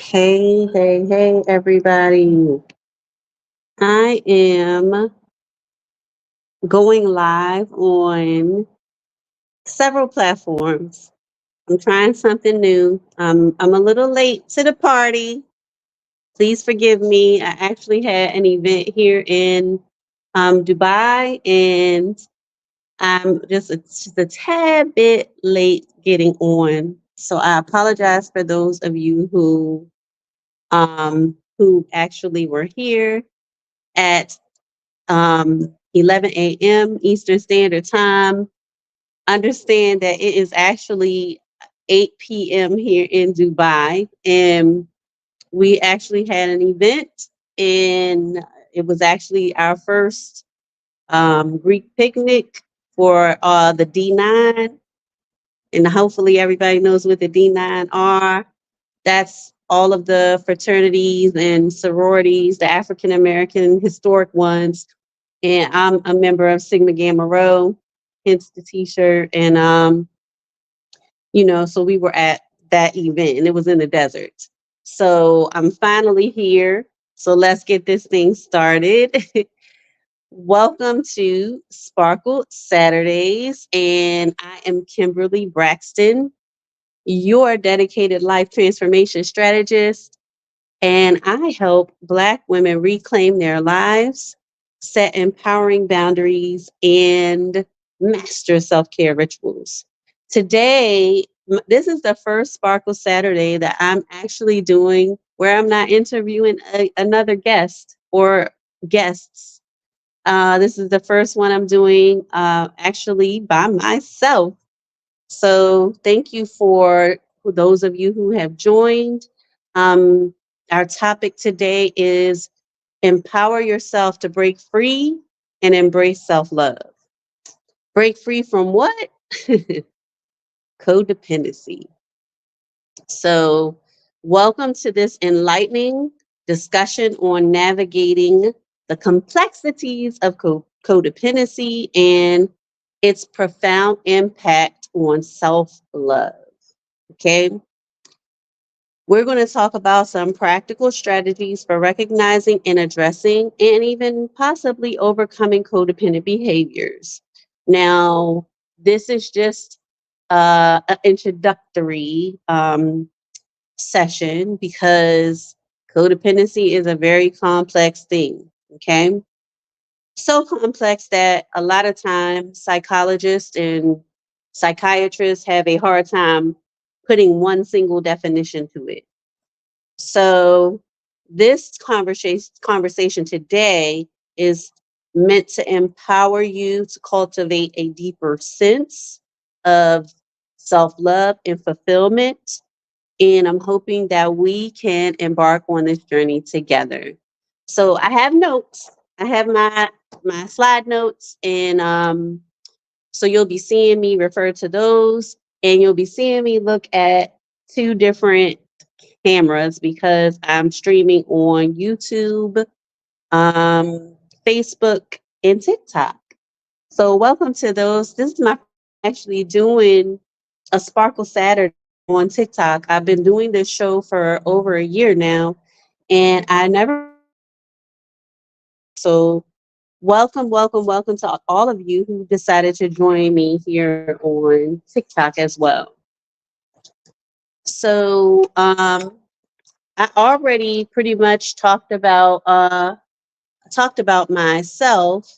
Hey, hey, hey, everybody. I am going live on several platforms. I'm trying something new. I'm a little late to the party. Please forgive me. I actually had an event here in Dubai, and I'm just a tad bit late getting on. So I apologize for those of you who actually were here at 11 a.m. Eastern Standard Time. Understand that it is actually 8 p.m. here in Dubai, and we actually had an event, and it was actually our first Greek picnic for the D9, and hopefully everybody knows what the D9 are. That's all of the fraternities and sororities, the African American historic ones, and I'm a member of Sigma Gamma Rho, hence the T-shirt. And so we were at that event, and it was in the desert. So I'm finally here. So let's get this thing started. Welcome to Sparkle Saturdays, and I am Kimberly Braxton, your dedicated life transformation strategist, and I help Black women reclaim their lives, set empowering boundaries, and master self care rituals. Today, this is the first Sparkle Saturday that I'm actually doing where I'm not interviewing another guest or guests. This is the first one I'm doing actually by myself. So thank you for those of you who have joined. Um, our topic today is empower yourself to break free and embrace self-love. Break free from what? Codependency. So welcome to this enlightening discussion on navigating the complexities of codependency and its profound impact on self-love. Okay. We're going to talk about some practical strategies for recognizing and addressing and even possibly overcoming codependent behaviors. Now, this is just an introductory session because codependency is a very complex thing. Okay. So complex that a lot of times psychologists and psychiatrists have a hard time putting one single definition to it. So this conversation today is meant to empower you to cultivate a deeper sense of self-love and fulfillment. And I'm hoping that we can embark on this journey together. So I have notes. I have my slide notes, and so you'll be seeing me refer to those, and you'll be seeing me look at two different cameras because I'm streaming on YouTube, um, Facebook, and TikTok. So welcome to those. This is my actually doing a Sparkle Saturday on TikTok. I've been doing this show for over a year now, and I never. So welcome, welcome, welcome to all of you who decided to join me here on TikTok as well. So I already pretty much talked about myself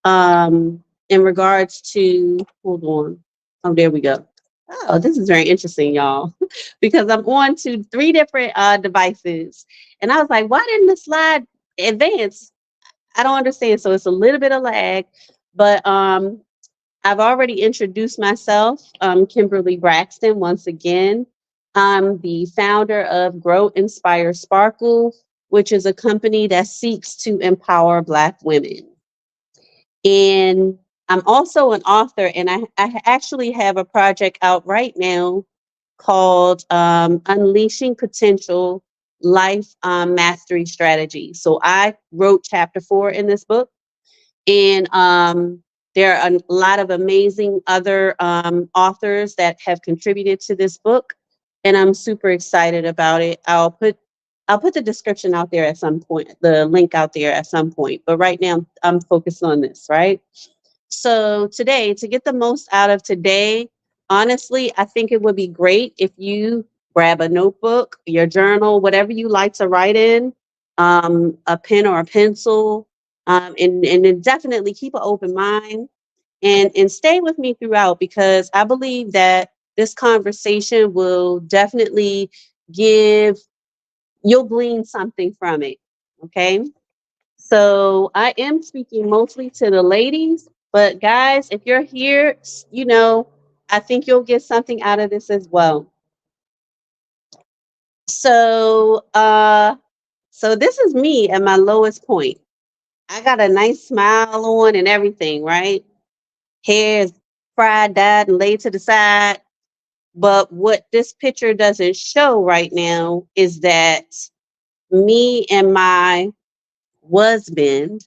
in regards to, hold on. Oh, there we go. Oh, this is very interesting, y'all, because I'm on to three different devices. And I was like, why didn't the slide advance? I don't understand. So it's a little bit of lag, but I've already introduced myself, Kimberly Braxton, once again. I'm the founder of Grow, Inspire, Sparkle, which is a company that seeks to empower Black women. And I'm also an author, and I actually have a project out right now called Unleashing Potential Life Mastery Strategy. So I wrote chapter 4 in this book, and there are a lot of amazing other authors that have contributed to this book. and I'm super excited about it. I'll put the description out there at some point, the link out there at some point. But right now I'm focused on this, right? So today, to get the most out of today, honestly, I think it would be great if you grab a notebook, your journal, whatever you like to write in, a pen or a pencil, and then definitely keep an open mind and stay with me throughout, because I believe that this conversation will definitely give you'll glean something from it. Okay. So I am speaking mostly to the ladies, but guys, if you're here, I think you'll get something out of this as well. So, so this is me at my lowest point. I got a nice smile on and everything, right? Hair is fried, dyed, and laid to the side. But what this picture doesn't show right now is that me and my husband,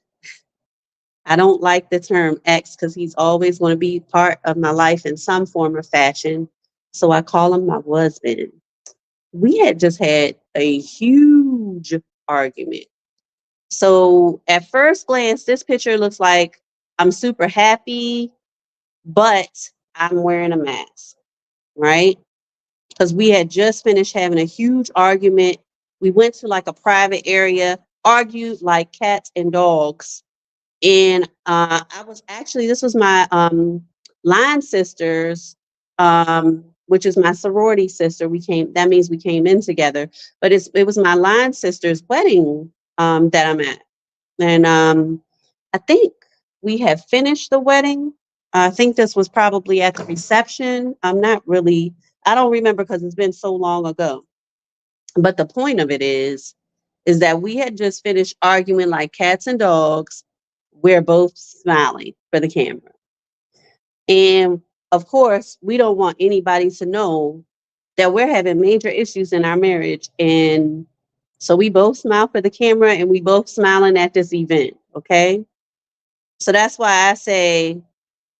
I don't like the term ex because he's always going to be part of my life in some form or fashion. So I call him my husband. We had just had a huge argument. So at first glance, this picture looks like I'm super happy, but I'm wearing a mask, right? Because we had just finished having a huge argument. We went to like a private area, argued like cats and dogs. And I was actually, this was my line sisters, which is my sorority sister. That means we came in together, but it was my line sister's wedding that I'm at. And I think we have finished the wedding. I think this was probably at the reception. I don't remember because it's been so long ago. But the point of it is that we had just finished arguing like cats and dogs. We're both smiling for the camera. And of course, we don't want anybody to know that we're having major issues in our marriage. And so we both smile for the camera and we both smiling at this event. Okay. So that's why I say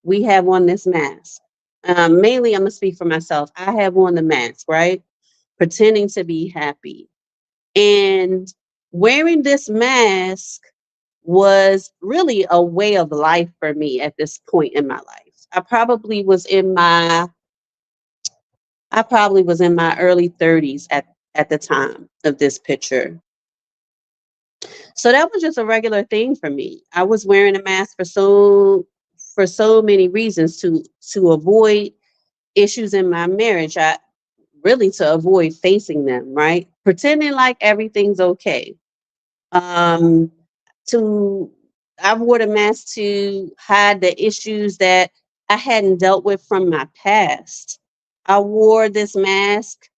we have on this mask. Mainly, I'm going to speak for myself. I have on the mask, right? Pretending to be happy. And wearing this mask was really a way of life for me at this point in my life. I probably was in my early 30s at the time of this picture. So that was just a regular thing for me. I was wearing a mask for so many reasons to avoid issues in my marriage. I really to avoid facing them, right? Pretending like everything's okay. Um to I wore the mask to hide the issues that I hadn't dealt with from my past. I wore this mask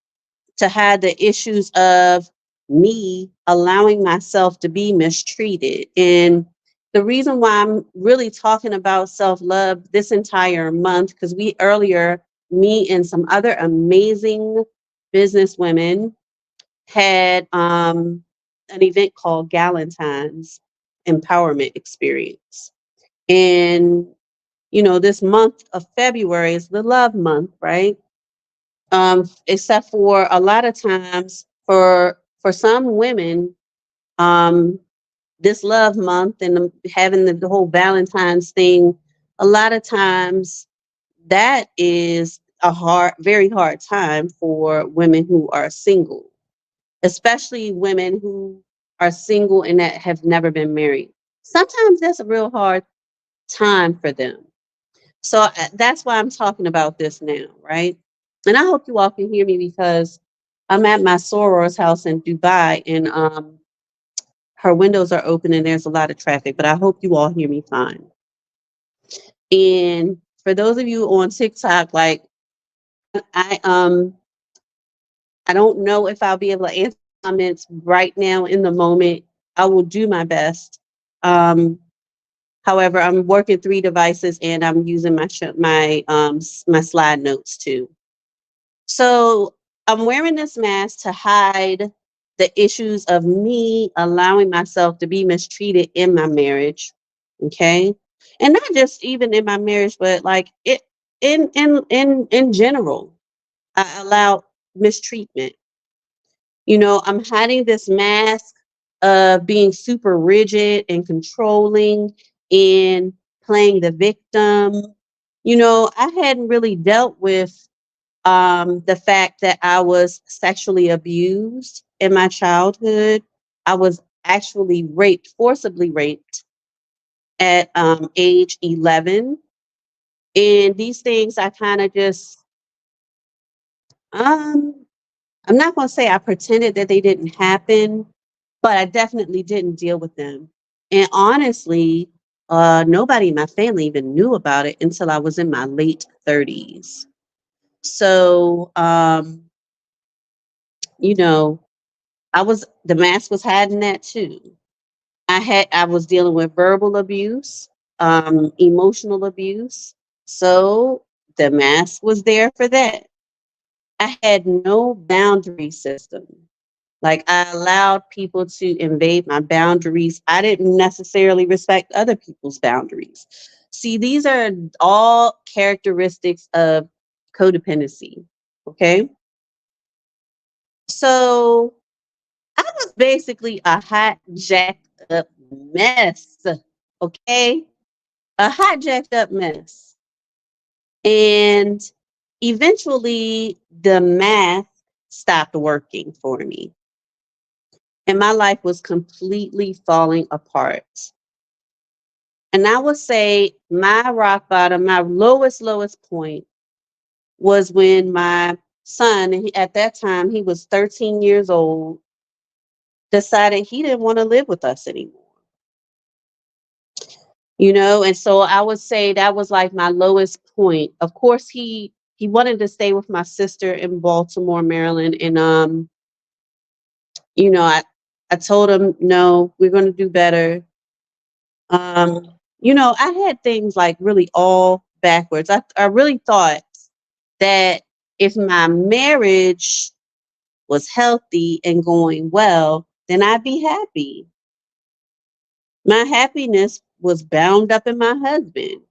to hide the issues of me allowing myself to be mistreated. And the reason why I'm really talking about self love this entire month, because me and some other amazing business women had an event called Galentine's Empowerment Experience. And, this month of February is the love month, right? Except for a lot of times for some women, um, this love month and having the whole Valentine's thing, a lot of times that is very hard time for women who are single, especially women who are single and that have never been married. Sometimes that's a real hard time for them. So that's why I'm talking about this now, right? And I hope you all can hear me because I'm at my soror's house in Dubai and her windows are open and there's a lot of traffic, but I hope you all hear me fine. And for those of you on TikTok, like I um I don't know if I'll be able to answer comments right now in the moment. I will do my best. Um, However, I'm working 3 devices and I'm using my slide notes too. So I'm wearing this mask to hide the issues of me allowing myself to be mistreated in my marriage. Okay. And not just even in my marriage, but like it in general. I allow mistreatment. I'm hiding this mask of being super rigid and controlling and playing the victim. I hadn't really dealt with the fact that I was sexually abused in my childhood. I was actually raped, forcibly raped at age 11. And these things I kind of just, um, I'm not going to say I pretended that they didn't happen, but I definitely didn't deal with them. And honestly, nobody in my family even knew about it until I was in my late 30s. So, you know, the mask was hiding that too. I was dealing with verbal abuse, emotional abuse. So the mask was there for that. I had no boundary system. Like I allowed people to invade my boundaries. I didn't necessarily respect other people's boundaries. See, these are all characteristics of codependency. Okay. So I was basically a hot, jacked up mess. Okay. A hot, jacked up mess. And eventually the math stopped working for me. And my life was completely falling apart. And I would say my rock bottom, my lowest point was when my son, at that time, he was 13 years old, decided he didn't want to live with us anymore. And so I would say that was like my lowest point. Of course, he wanted to stay with my sister in Baltimore, Maryland, and you know, I I told him no, we're going to do better. Um, I had things like really all backwards. I really thought that if my marriage was healthy and going well, then I'd be happy. My happiness was bound up in my husband,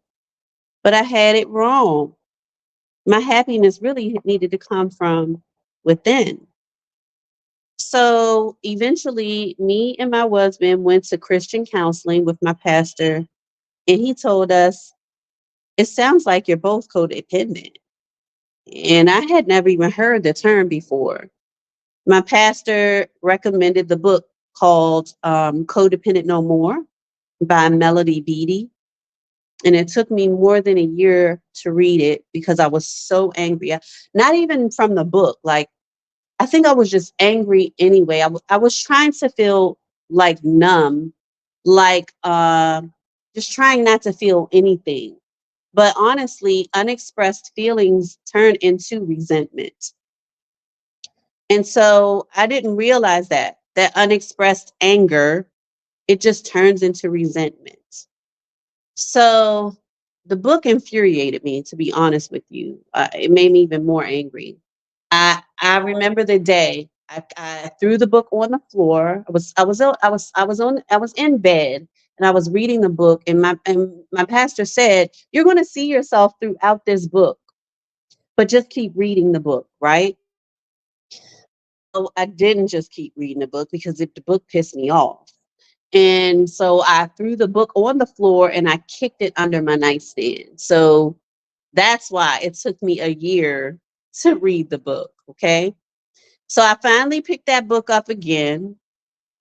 but I had it wrong. My happiness really needed to come from within. So eventually, me and my husband went to Christian counseling with my pastor, and he told us, it sounds like you're both codependent. And I had never even heard the term before. My pastor recommended the book called Codependent No More by Melody Beattie. And it took me more than a year to read it because I was so angry. Not even from the book. Like, I think I was just angry anyway. I was trying to feel like numb, like just trying not to feel anything. But honestly, unexpressed feelings turn into resentment. And so I didn't realize that unexpressed anger, it just turns into resentment. So the book infuriated me, to be honest with you. It made me even more angry. I remember the day I threw the book on the floor. I was in bed and I was reading the book, and my pastor said, "You're going to see yourself throughout this book, but just keep reading the book, right?" So I didn't just keep reading the book because the book pissed me off. And so I threw the book on the floor and I kicked it under my nightstand. So that's why it took me a year to read the book. Okay. So I finally picked that book up again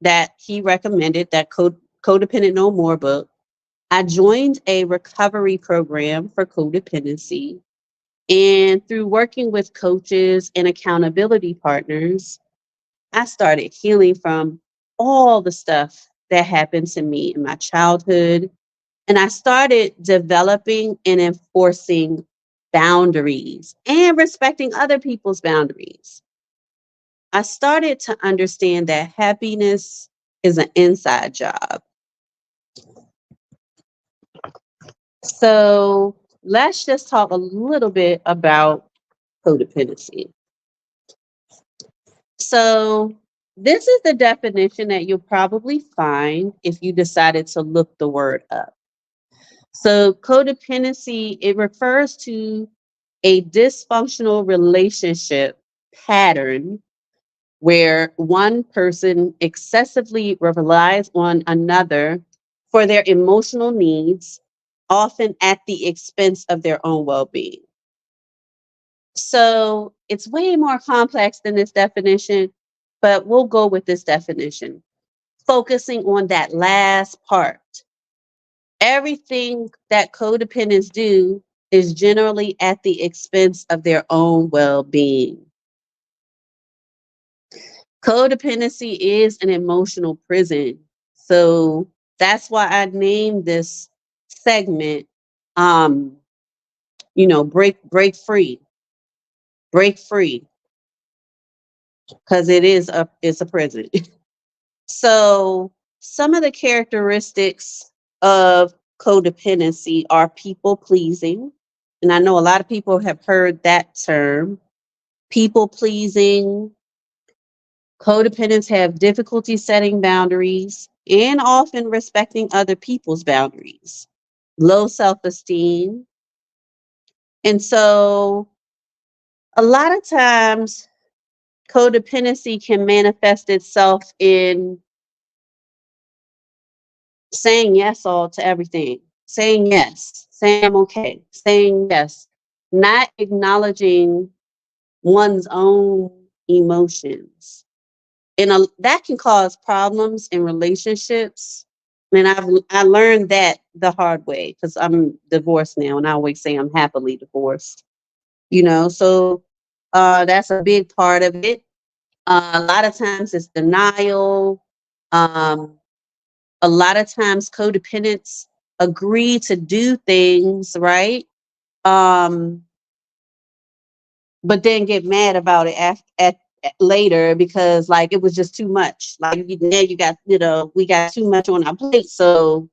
that he recommended, that Codependent No More book. I joined a recovery program for codependency. And through working with coaches and accountability partners, I started healing from all the stuff that happened to me in my childhood. And I started developing and enforcing boundaries and respecting other people's boundaries. I started to understand that happiness is an inside job. So let's just talk a little bit about codependency. So, this is the definition that you'll probably find if you decided to look the word up. So, codependency, it refers to a dysfunctional relationship pattern where one person excessively relies on another for their emotional needs, often at the expense of their own well being. So it's way more complex than this definition, but we'll go with this definition, focusing on that last part. Everything that codependents do is generally at the expense of their own well being. Codependency is an emotional prison. So that's why I named this segment, um, break free, break free, because it's a prison. So some of the characteristics of codependency are people pleasing. And I know a lot of people have heard that term. People pleasing, codependents have difficulty setting boundaries and often respecting other people's boundaries, low self esteem. And so, a lot of times, codependency can manifest itself in saying yes all to everything, saying yes, saying I'm okay, saying yes, not acknowledging one's own emotions. And that can cause problems in relationships. And I learned that the hard way because I'm divorced now, and I always say I'm happily divorced. So that's a big part of it. A lot of times it's denial. Um, a lot of times codependents agree to do things, right? Um, but then get mad about it later because like it was just too much. Like now you got, we got too much on our plate. So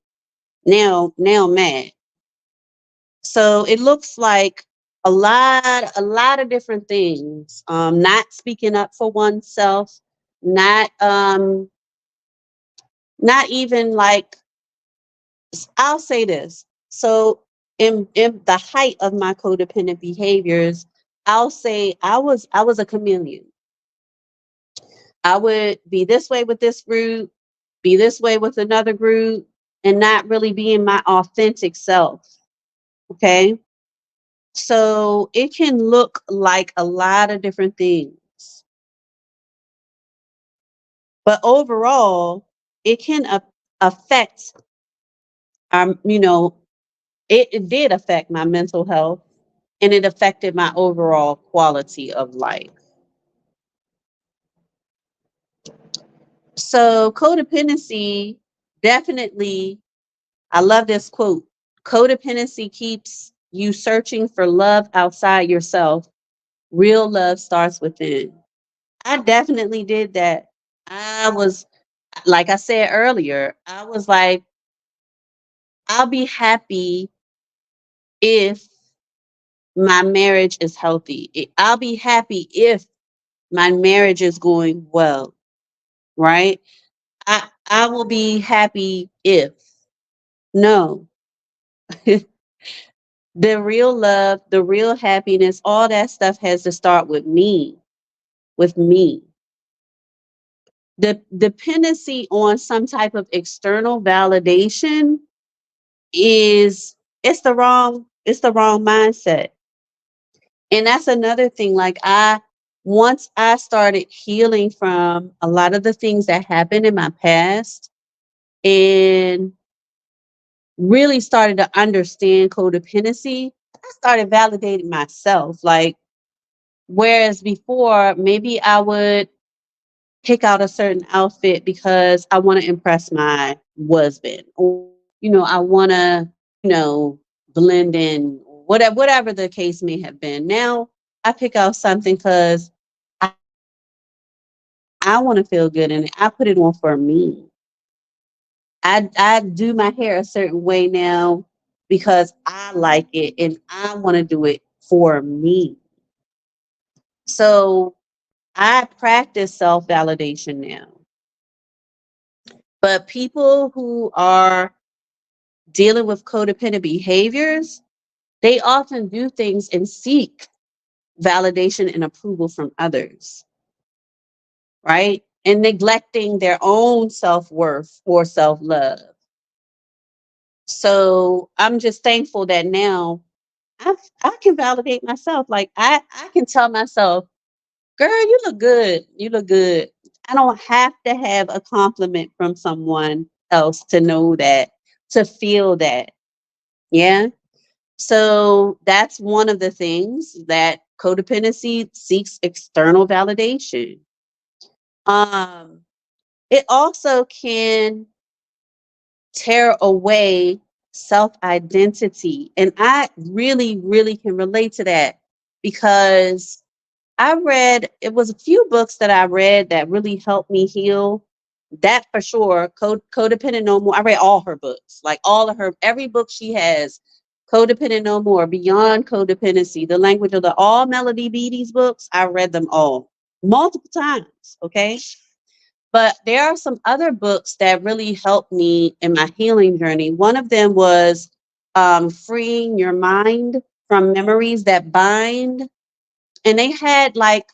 now I'm mad. So it looks like a lot of different things. Not speaking up for oneself, not not even like I'll say this. So in the height of my codependent behaviors, I'll say I was a chameleon. I would be this way with this group, be this way with another group, and not really being my authentic self. Okay. So it can look like a lot of different things, but overall, it can affect, you know, it did affect my mental health and it affected my overall quality of life. So codependency definitely, I love this quote. Codependency keeps you searching for love outside yourself. Real love starts within. I definitely did that. I was, like I said earlier, I was like, I'll be happy if my marriage is healthy. I'll be happy if my marriage is going well, right? I will be happy if. No, the real love, the real happiness, all that stuff has to start with me, with me. The dependency on some type of external validation is it's the wrong mindset. And that's another thing. Like once I started healing from a lot of the things that happened in my past and really started to understand codependency, I started validating myself. Like, whereas before, maybe I would pick out a certain outfit because I want to impress my husband, or, I want to, blend in, whatever the case may have been. Now I pick out something because I, I want to feel good in it. I put it on for me. I do my hair a certain way now because I like it and I want to do it for me. So I practice self validation now. But people who are dealing with codependent behaviors, they often do things in seek. validation and approval from others, right? And neglecting their own self-worth or self-love. So I'm just thankful that now I can validate myself. Like I can tell myself, girl, you look good. You look good. I don't have to have a compliment from someone else to know that, to feel that. Yeah. So that's one of the things that codependency seeks external validation. Um, it also can tear away self identity. And I really, really can relate to that because I read, it was a few books that I read that really helped me heal. That for sure, Codependent No More. I read all her books, like all of her, every book she has. Codependent No More, Beyond Codependency, The Language of the All Melody Beattie's books. I read them all multiple times. Okay. But there are some other books that really helped me in my healing journey. One of them was Freeing Your Mind from Memories That Bind. And they had like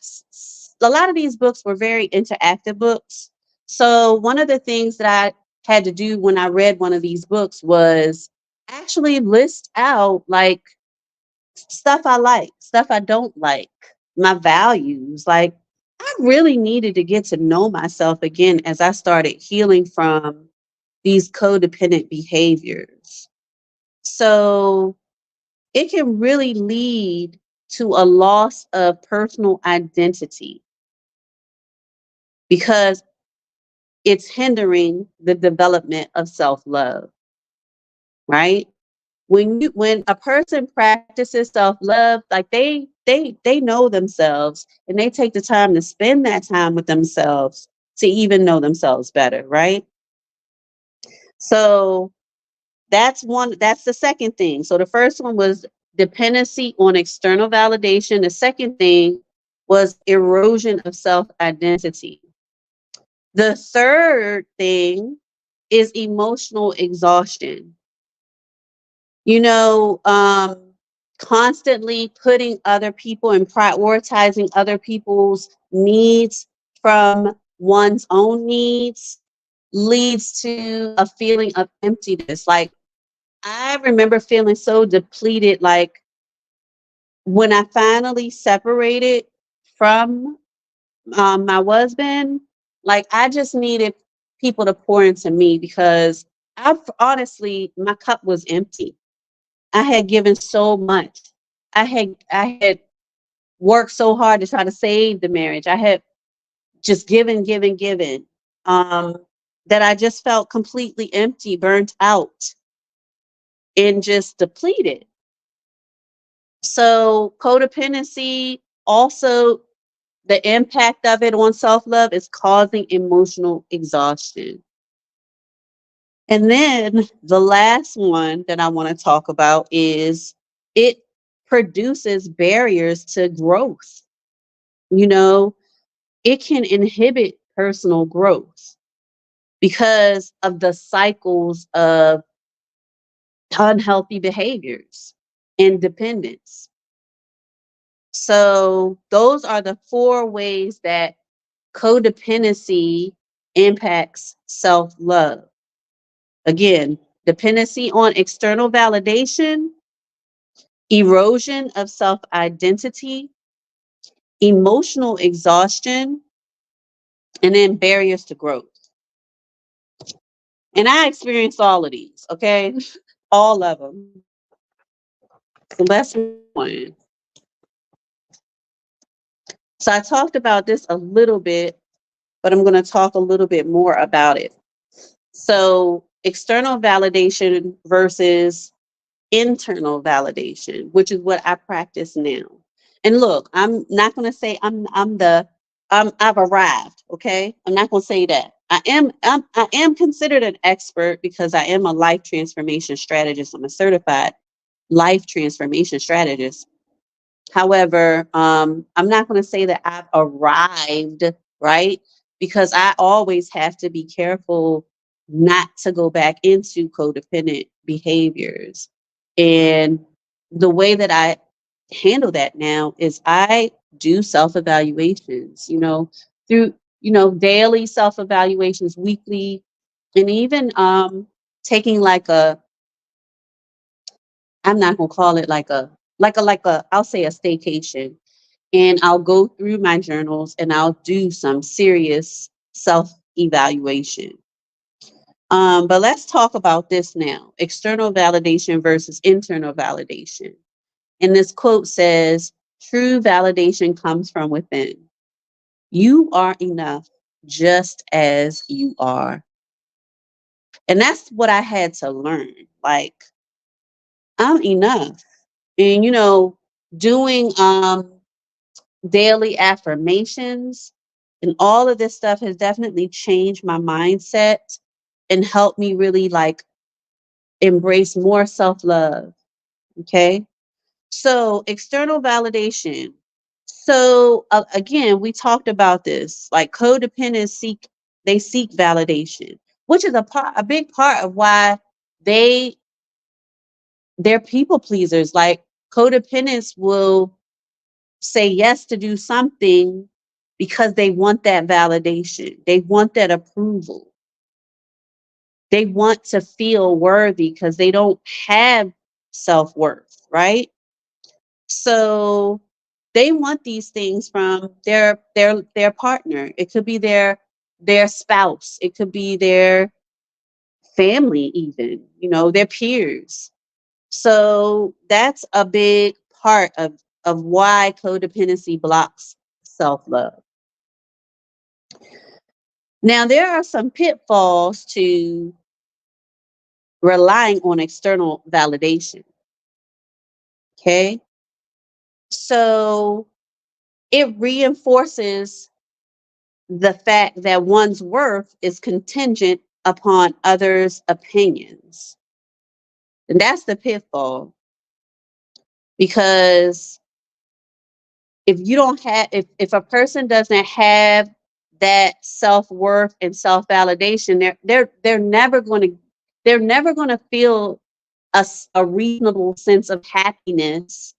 a lot of these books were very interactive books. So one of the things that I had to do when I read one of these books was actually list out like stuff I like, stuff I don't like, my values. Like I really needed to get to know myself again as I started healing from these codependent behaviors. So it can really lead to a loss of personal identity because it's hindering the development of self-love, right? When a person practices self-love, like they know themselves and they take the time to spend that time with themselves to even know themselves better, right? So that's the second thing. So the first one was dependency on external validation. The second thing was erosion of self-identity. The third thing is emotional exhaustion. You know, constantly putting other people and prioritizing other people's needs from one's own needs leads to a feeling of emptiness. Like I remember feeling so depleted, like when I finally separated from my husband, like I just needed people to pour into me because I honestly, my cup was empty. I had given so much. I had worked so hard to try to save the marriage. I had just given, um, that I just felt completely empty, burnt out, and just depleted. So codependency also, the impact of it on self-love is causing emotional exhaustion. And then the last one that I want to talk about is it produces barriers to growth. You know, it can inhibit personal growth because of the cycles of unhealthy behaviors and dependence. So, those are the four ways that codependency impacts self love. Again, dependency on external validation, erosion of self identity, emotional exhaustion, and then barriers to growth. And I experienced all of these, okay? All of them. So let's move on. So I talked about this a little bit, but I'm going to talk a little bit more about it. So external validation versus internal validation, which is what I practice now. And look, I'm not going to say I've arrived. Okay, I'm not going to say that. I am considered an expert because I am a life transformation strategist. I'm a certified life transformation strategist. However, I'm not going to say that I've arrived, right? Because I always have to be careful not to go back into codependent behaviors. And the way that I handle that now is I do self evaluations, through, daily self evaluations, weekly, and even taking like I'm not gonna call it like a I'll say a staycation, and I'll go through my journals and I'll do some serious self evaluation. But let's talk about this now: external validation versus internal validation. And this quote says, "True validation comes from within. You are enough just as you are." And that's what I had to learn. Like, I'm enough. And, doing daily affirmations and all of this stuff has definitely changed my mindset and helped me really like embrace more self love. Okay. So, external validation. So, again, we talked about this. Like codependents seek validation, which is a big part of why they they're people pleasers. Like codependents will say yes to do something because they want that validation. They want that approval. They want to feel worthy because they don't have self-worth, right? So they want these things from their partner. It could be their spouse. It could be their family, even, their peers. So that's a big part of why codependency blocks self-love. Now, there are some pitfalls to relying on external validation. Okay. So it reinforces the fact that one's worth is contingent upon others' opinions. And that's the pitfall, because if a person doesn't have that self-worth and self-validation, they're never going to feel a reasonable sense of happiness,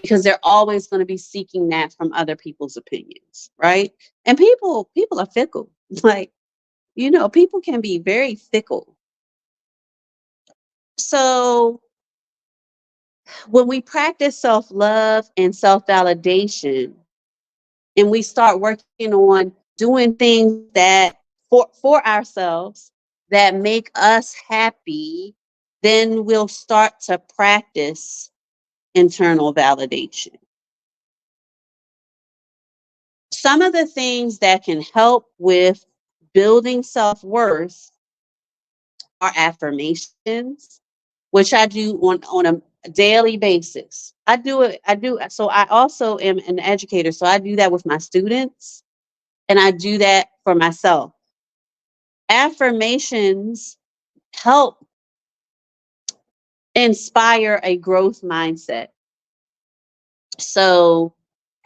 because they're always going to be seeking that from other people's opinions, right? And people are fickle. Like, people can be very fickle. So when we practice self-love and self-validation, and we start working on doing things that for ourselves that make us happy, then we'll start to practice internal validation. Some of the things that can help with building self-worth are affirmations, which I do on a daily basis. So I also am an educator, so I do that with my students, and I do that for myself. Affirmations help inspire a growth mindset. So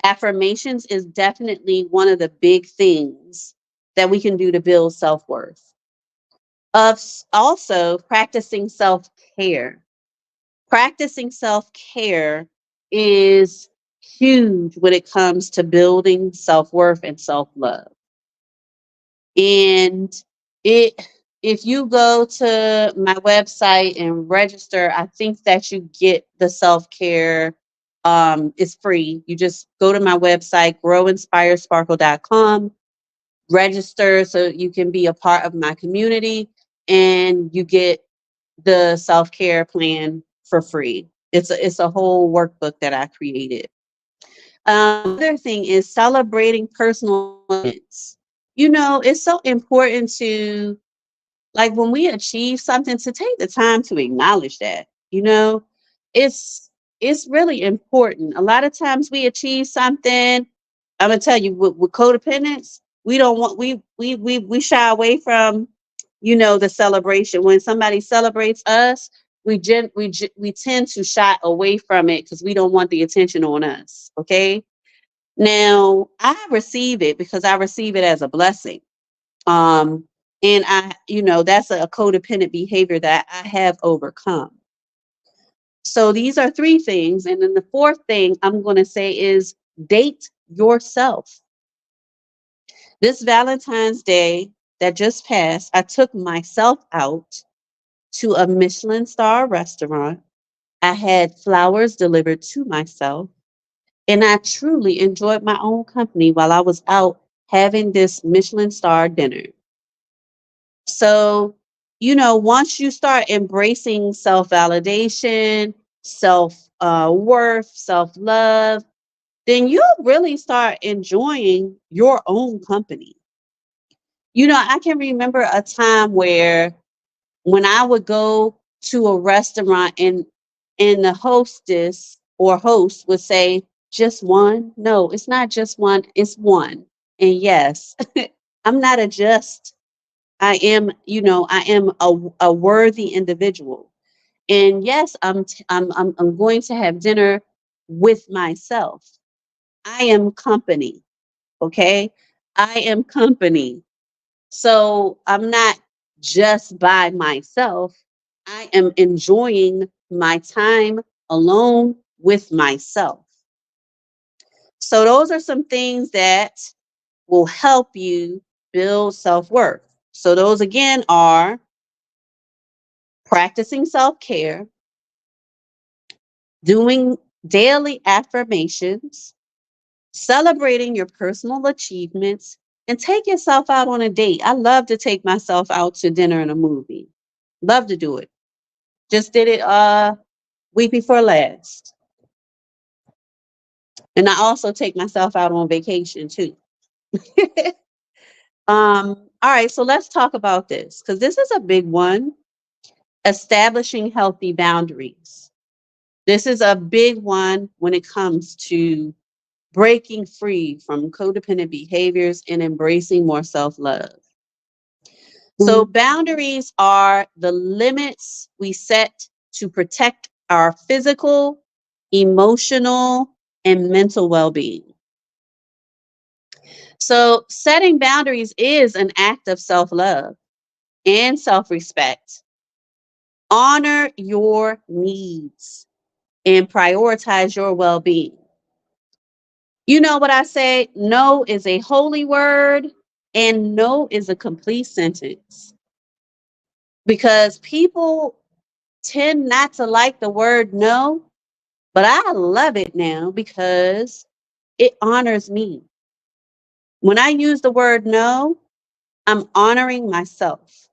affirmations is definitely one of the big things that we can do to build self-worth. Also practicing self-care. Practicing self-care is huge when it comes to building self-worth and self-love. And it if you go to my website and register, I think that you get the self-care. It's free. You just go to my website, growinspiresparkle.com, register so you can be a part of my community, and you get the self-care plan for free. It's a whole workbook that I created. Another thing is celebrating personal wins. It's so important to, like, when we achieve something, to take the time to acknowledge that. It's really important. A lot of times we achieve something. I'm gonna tell you, with codependence, we don't want we shy away from, the celebration. When somebody celebrates us, we tend to shy away from it because we don't want the attention on us. Okay. Now I receive it because I receive it as a blessing. Um, and that's a codependent behavior that I have overcome. So these are three things. And then the fourth thing I'm going to say is date yourself. This Valentine's Day that just passed, I took myself out to a Michelin star restaurant. I had flowers delivered to myself, and I truly enjoyed my own company while I was out having this Michelin star dinner. So, once you start embracing self validation, self worth, self love, then you'll really start enjoying your own company. I can remember a time where when I would go to a restaurant and the hostess or host would say, just one? No, it's not just one, it's one. And yes, I'm not a just. I am a worthy individual. And yes, I'm going to have dinner with myself. I am company. Okay. I am company. So I'm not just by myself. I am enjoying my time alone with myself. So those are some things that will help you build self worth. So those again are practicing self care, doing daily affirmations, celebrating your personal achievements, and take yourself out on a date. I love to take myself out to dinner and a movie. Love to do it. Just did it week before last. And I also take myself out on vacation too. All right, so let's talk about this because this is a big one. Establishing healthy boundaries. This is a big one when it comes to breaking free from codependent behaviors and embracing more self love. So, boundaries are the limits we set to protect our physical, emotional, and mental well being. So, setting boundaries is an act of self love and self respect. Honor your needs and prioritize your well being. You know what I say? No is a holy word, and no is a complete sentence because people tend not to like the word no, but I love it now because it honors me. When I use the word no, I'm honoring myself.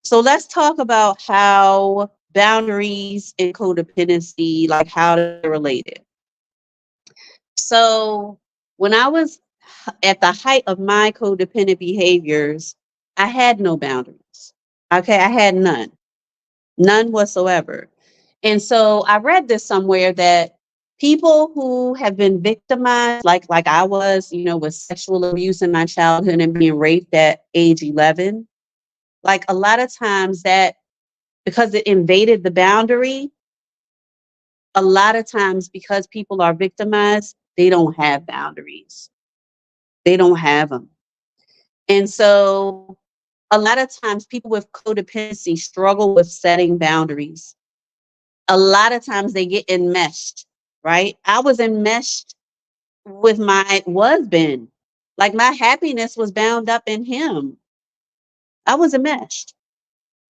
So let's talk about how boundaries and codependency, like how they're related. So when I was at the height of my codependent behaviors, I had no boundaries. Okay, I had none whatsoever. And so I read this somewhere that people who have been victimized, like I was, with sexual abuse in my childhood and being raped at age 11, like a lot of times that because it invaded the boundary, a lot of times because people are victimized, they don't have boundaries. They don't have them. And so a lot of times people with codependency struggle with setting boundaries. A lot of times they get enmeshed, right? I was enmeshed with my husband. Like my happiness was bound up in him. I was enmeshed.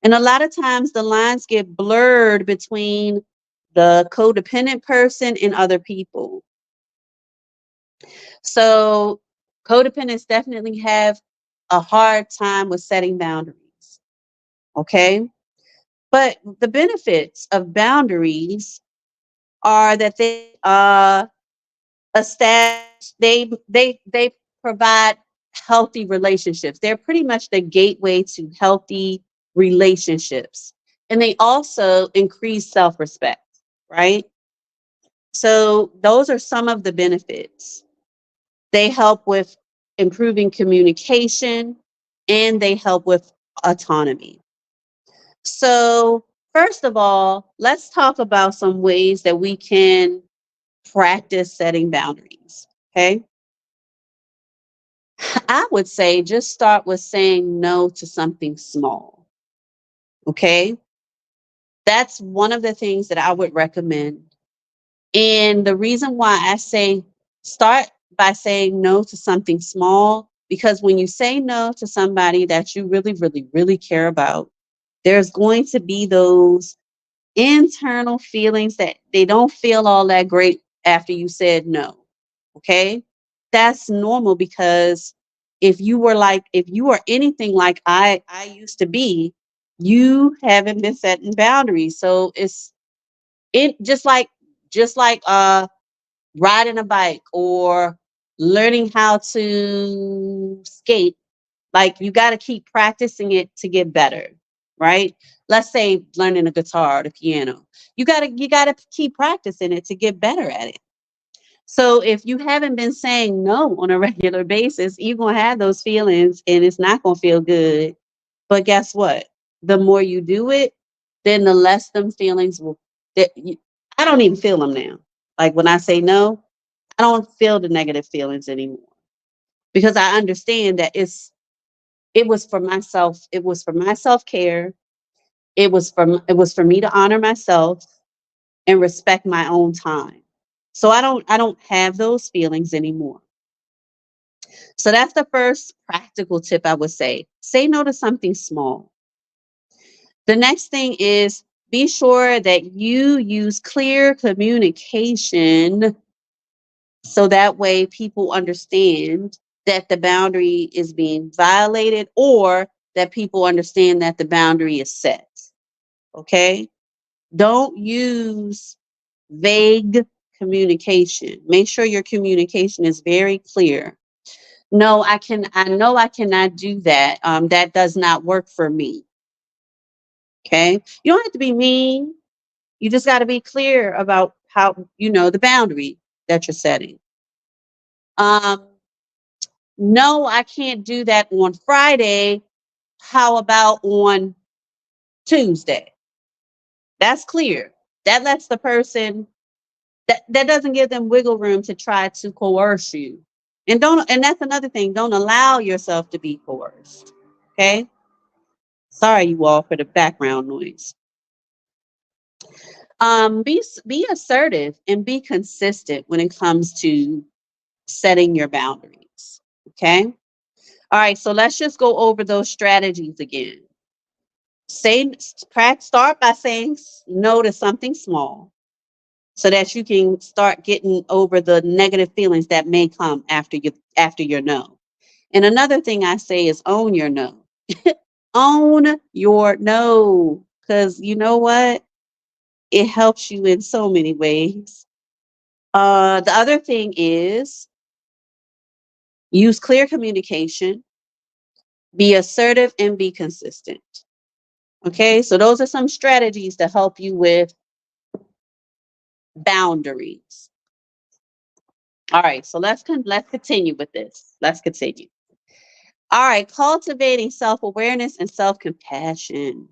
And a lot of times the lines get blurred between the codependent person and other people. So codependents definitely have a hard time with setting boundaries. Okay. But the benefits of boundaries are that they establish they provide healthy relationships. They're pretty much the gateway to healthy relationships. And they also increase self-respect, right? So those are some of the benefits. They help with improving communication and they help with autonomy. So, first of all, let's talk about some ways that we can practice setting boundaries. Okay. I would say just start with saying no to something small. Okay. That's one of the things that I would recommend. And the reason why I say start by saying no to something small, because when you say no to somebody that you really, really, really care about, there's going to be those internal feelings that they don't feel all that great after you said no. Okay. That's normal because if you were anything like I used to be, you haven't been setting boundaries. So it just like riding a bike or learning how to skate, like you got to keep practicing it to get better, right? Let's say learning a guitar or the piano. You got to keep practicing it to get better at it. So if you haven't been saying no on a regular basis, you're going to have those feelings and it's not going to feel good. But guess what? The more you do it, then the less them feelings will that you, I don't even feel them now. Like when I say no, I don't feel the negative feelings anymore because I understand that it was for myself, it was for my self-care, it was for me to honor myself and respect my own time. So I don't have those feelings anymore. So that's the first practical tip I would say. Say no to something small. The next thing is be sure that you use clear communication so that way people understand that the boundary is being violated or that people understand that the boundary is set. Okay? Don't use vague communication. Make sure your communication is very clear. No, I know I cannot do that. That does not work for me. Okay? You don't have to be mean. You just got to be clear about how the boundary that you're setting. Um, no, I can't do that on Friday. How about on Tuesday? That's clear. That lets the person that doesn't give them wiggle room to try to coerce you. And that's another thing, don't allow yourself to be coerced. Okay? Sorry you all for the background noise. Be assertive and be consistent when it comes to setting your boundaries. Okay? All right, so let's just go over those strategies again. Start by saying no to something small so that you can start getting over the negative feelings that may come after your no. And another thing I say is own your no. Own your no, because you know what? It helps you in so many ways. The other thing is use clear communication, be assertive, and be consistent. Okay, so those are some strategies to help you with boundaries. All right, so let's continue with this. Let's continue. All right, cultivating self-awareness and self-compassion.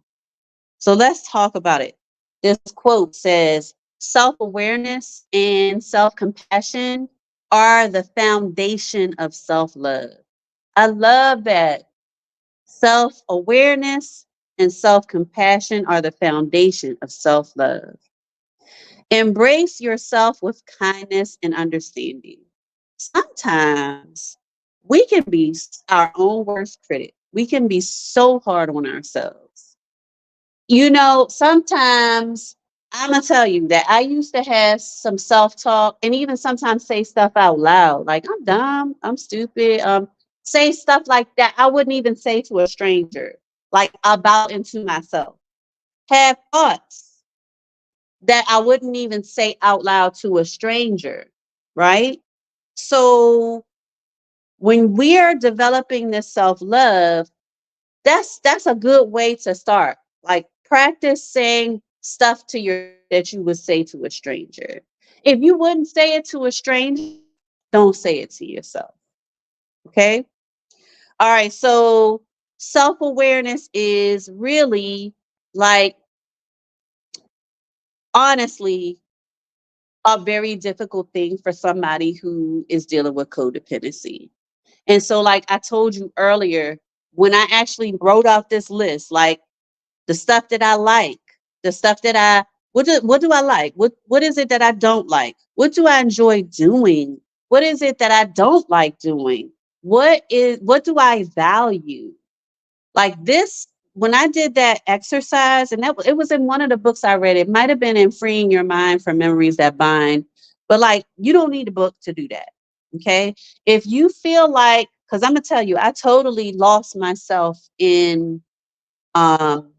So let's talk about it. This quote says, self-awareness and self-compassion are the foundation of self-love. I love that. Self-awareness and self-compassion are the foundation of self-love. Embrace yourself with kindness and understanding. Sometimes we can be our own worst critic. We can be so hard on ourselves. Sometimes I'm going to tell you that I used to have some self talk and even sometimes say stuff out loud like, I'm dumb, I'm stupid. Say stuff like that. I wouldn't even say to a stranger, like about into myself. Have thoughts that I wouldn't even say out loud to a stranger, right? So when we're developing this self-love, that's a good way to start. Like practice saying stuff to your that you would say to a stranger. If you wouldn't say it to a stranger, don't say it to yourself. Okay? All right, so self-awareness is really like honestly a very difficult thing for somebody who is dealing with codependency. And so, like I told you earlier, when I actually wrote out this list, like the stuff that I like, The stuff that what do I like? What is it that I don't like? What do I enjoy doing? What is it that I don't like doing? What do I value? Like this, when I did that exercise, and it was in one of the books I read, it might have been in Freeing Your Mind from Memories That Bind, but like you don't need a book to do that. Okay. If you feel like, because I'm gonna tell you, I totally lost myself um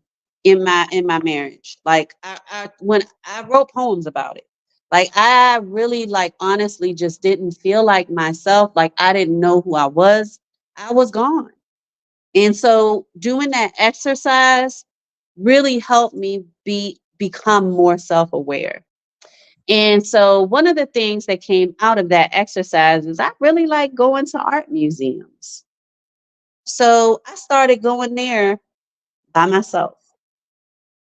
in my marriage. Like I when I wrote poems about it. Like I really like honestly just didn't feel like myself. Like I didn't know who I was. I was gone. And so doing that exercise really helped me become more self-aware. And so one of the things that came out of that exercise is I really like going to art museums. So I started going there by myself.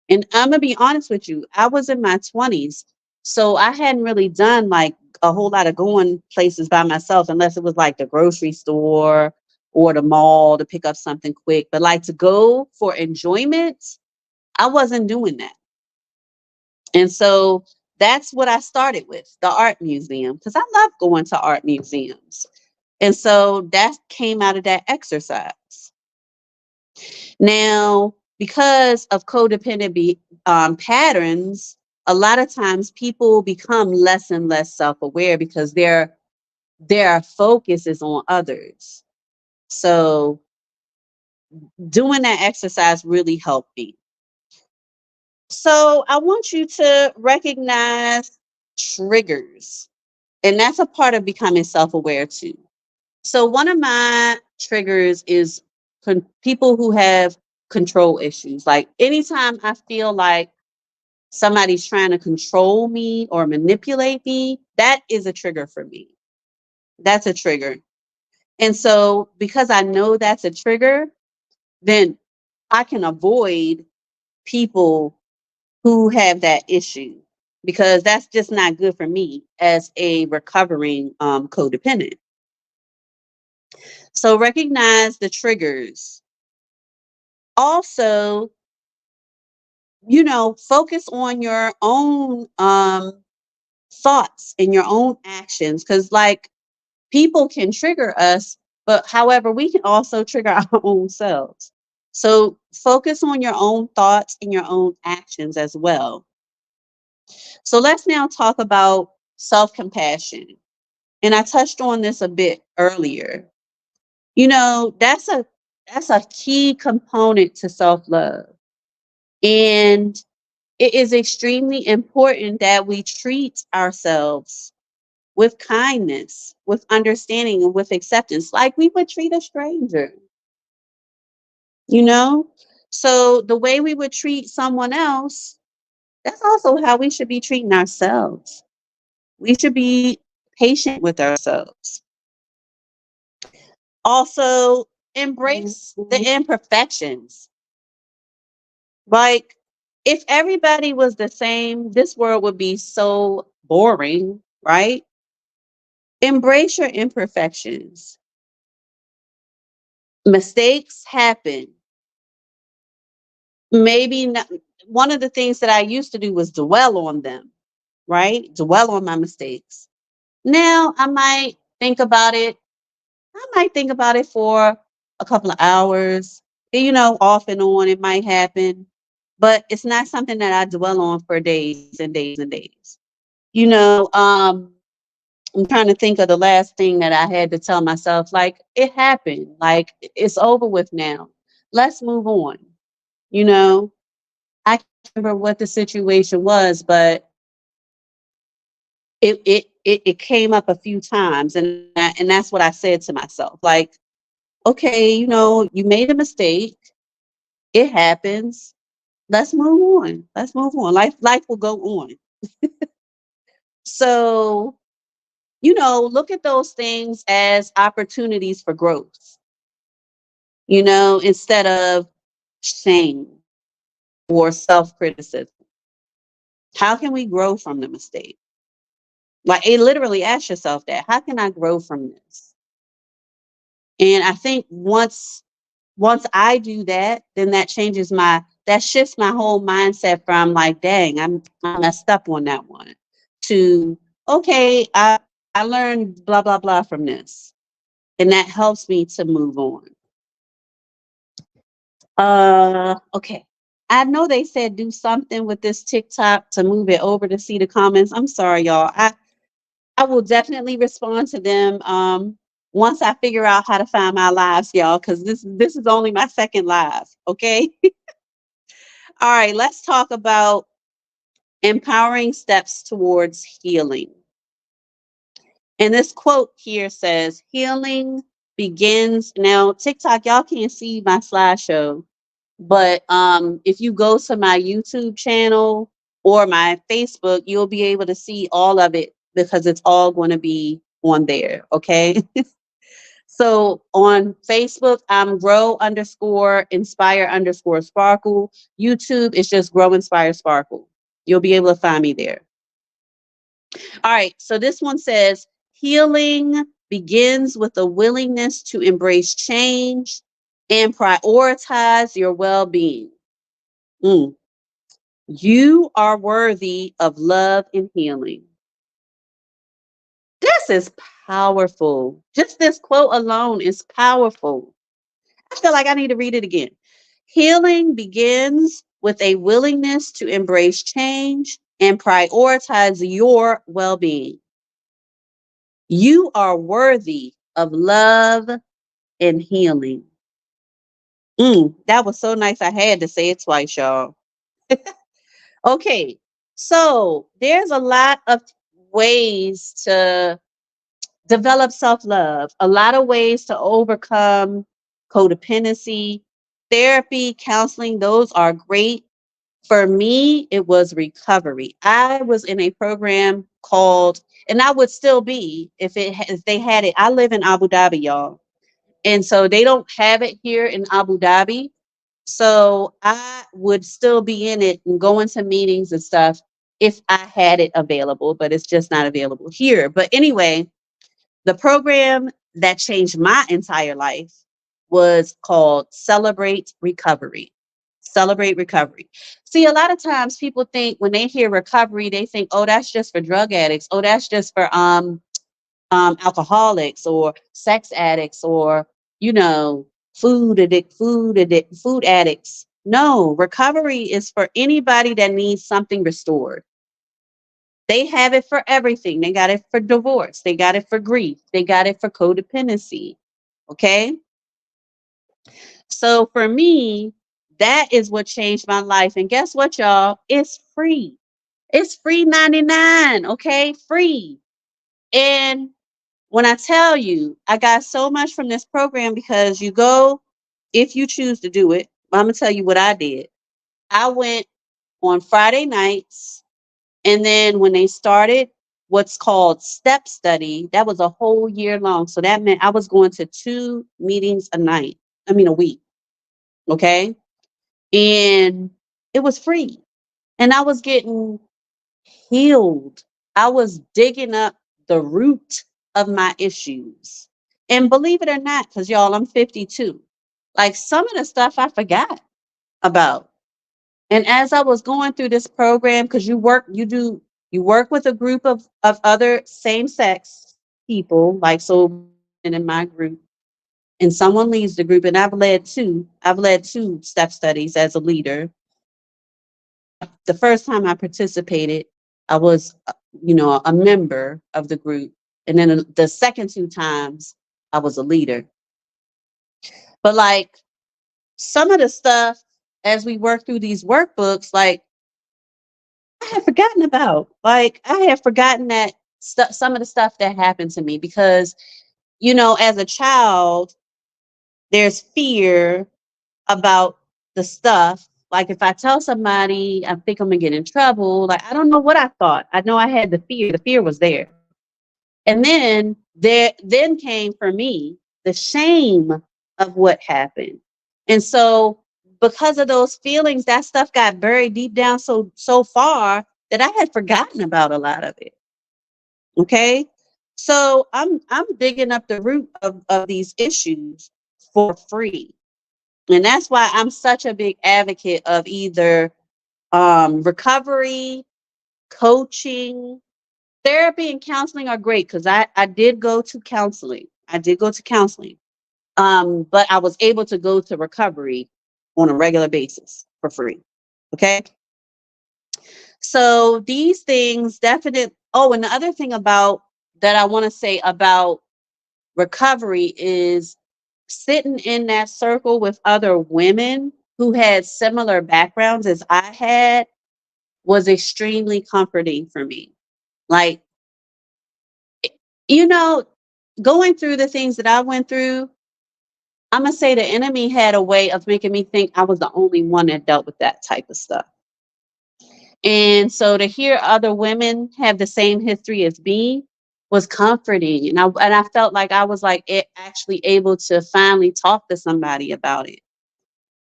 And I'm gonna be honest with you, I was in my 20s. So I hadn't really done like a whole lot of going places by myself unless it was like the grocery store or the mall to pick up something quick. But like to go for enjoyment, I wasn't doing that. And so that's what I started with, the art museum, because I love going to art museums. And so that came out of that exercise. Now, because of patterns, a lot of times people become less and less self-aware because their focus is on others. So doing that exercise really helped me. So I want you to recognize triggers, and that's a part of becoming self-aware too. So one of my triggers is people who have control issues. Like anytime I feel like somebody's trying to control me or manipulate me, that is a trigger for me. That's a trigger. And so because I know that's a trigger, then I can avoid people who have that issue because that's just not good for me as a recovering codependent. So recognize the triggers. Also, focus on your own thoughts and your own actions because like people can trigger us, but however, we can also trigger our own selves. So focus on your own thoughts and your own actions as well. So let's now talk about self-compassion. And I touched on this a bit earlier. That's a key component to self-love. And it is extremely important that we treat ourselves with kindness, with understanding, and with acceptance, like we would treat a stranger, you know? So the way we would treat someone else, that's also how we should be treating ourselves. We should be patient with ourselves. Also, embrace the imperfections. Like, if everybody was the same, this world would be so boring, right? Embrace your imperfections. Mistakes happen. Maybe not, one of the things that I used to do was dwell on them, right? Dwell on my mistakes. Now I might think about it. I might think about it for a couple of hours. Off and on, it might happen, but it's not something that I dwell on for days and days and days. You know, I'm trying to think of the last thing that I had to tell myself. Like, it happened. Like, it's over with now. Let's move on. You know, I can't remember what the situation was, but it came up a few times, and that's what I said to myself. Like, okay, you made a mistake. It happens. Let's move on. Let's move on. Life will go on. So, look at those things as opportunities for growth, instead of shame or self-criticism. How can we grow from the mistake? Like, it literally ask yourself that. How can I grow from this? And I think once I do that, then that changes my that shifts my whole mindset from like, dang, I messed up on that one, to okay, I learned blah blah blah from this, and that helps me to move on. Okay. I know they said do something with this TikTok to move it over to see the comments. I'm sorry, y'all. I will definitely respond to them once I figure out how to find my lives, y'all, because this is only my second live. Okay. All right, let's talk about empowering steps towards healing. And this quote here says, healing begins. Now, TikTok, y'all can't see my slideshow, but if you go to my YouTube channel or my Facebook, you'll be able to see all of it because it's all going to be on there. Okay. So on Facebook, I'm grow underscore inspire underscore sparkle. YouTube is just grow inspire sparkle. You'll be able to find me there. All right. So this one says healing begins with a willingness to embrace change and prioritize your well being. You are worthy of love and healing. This is powerful. Just this quote alone is powerful. I feel like I need to read it again. Healing begins with a willingness to embrace change and prioritize your well being. You are worthy of love and healing. That was so nice. I had to say it twice, y'all. Okay, so there's a lot of ways to develop self love, a lot of ways to overcome codependency. Therapy, counseling, those are great. For me, it was recovery. I was in a program called, and I would still be if they had it. I live in Abu Dhabi, y'all. And so they don't have it here in Abu Dhabi. So I would still be in it and going to meetings and stuff if I had it available, but it's just not available here. But anyway, the program that changed my entire life was called Celebrate Recovery. Celebrate Recovery. See, a lot of times people think when they hear recovery, they think, oh, that's just for drug addicts. Oh, that's just for alcoholics or sex addicts or, you know, food addicts. No, recovery is for anybody that needs something restored. They have it for everything. They got it for divorce. They got it for grief. They got it for codependency. Okay. So for me, that is what changed my life. And guess what, y'all? It's free. It's free 99. Okay. Free. And when I tell you, I got so much from this program because you go, if you choose to do it, I'm going to tell you what I did. I went on Friday nights. And then when they started what's called step study, that was a whole year long. So that meant I was going to 2 meetings a week. Okay. And it was free. And I was getting healed. I was digging up the root of my issues. And believe it or not, because y'all, I'm 52. Like some of the stuff I forgot about. And as I was going through this program, because you work with a group of other same sex people, like so in my group, and someone leads the group, and I've led two step studies as a leader. The first time I participated, I was, a member of the group. And then the second 2 times I was a leader. But like some of the stuff as we work through these workbooks, like I had forgotten about. Like I had forgotten that some of the stuff that happened to me because, as a child, there's fear about the stuff. Like if I tell somebody, I think I'm gonna get in trouble. Like I don't know what I thought. I know I had the fear. The fear was there. And then came for me the shame of what happened. And so because of those feelings, that stuff got buried deep down so far that I had forgotten about a lot of it. Okay. So I'm digging up the root of these issues for free. And that's why I'm such a big advocate of either recovery, coaching, therapy, and counseling are great because I did go to counseling. I did go to counseling. But I was able to go to recovery on a regular basis for free. Okay. So these things definitely. Oh, and the other thing about that I want to say about recovery is sitting in that circle with other women who had similar backgrounds as I had was extremely comforting for me. Like, you know, going through the things that I went through, I'm gonna say the enemy had a way of making me think I was the only one that dealt with that type of stuff. And so to hear other women have the same history as me was comforting. And I felt like I was like actually able to finally talk to somebody about it.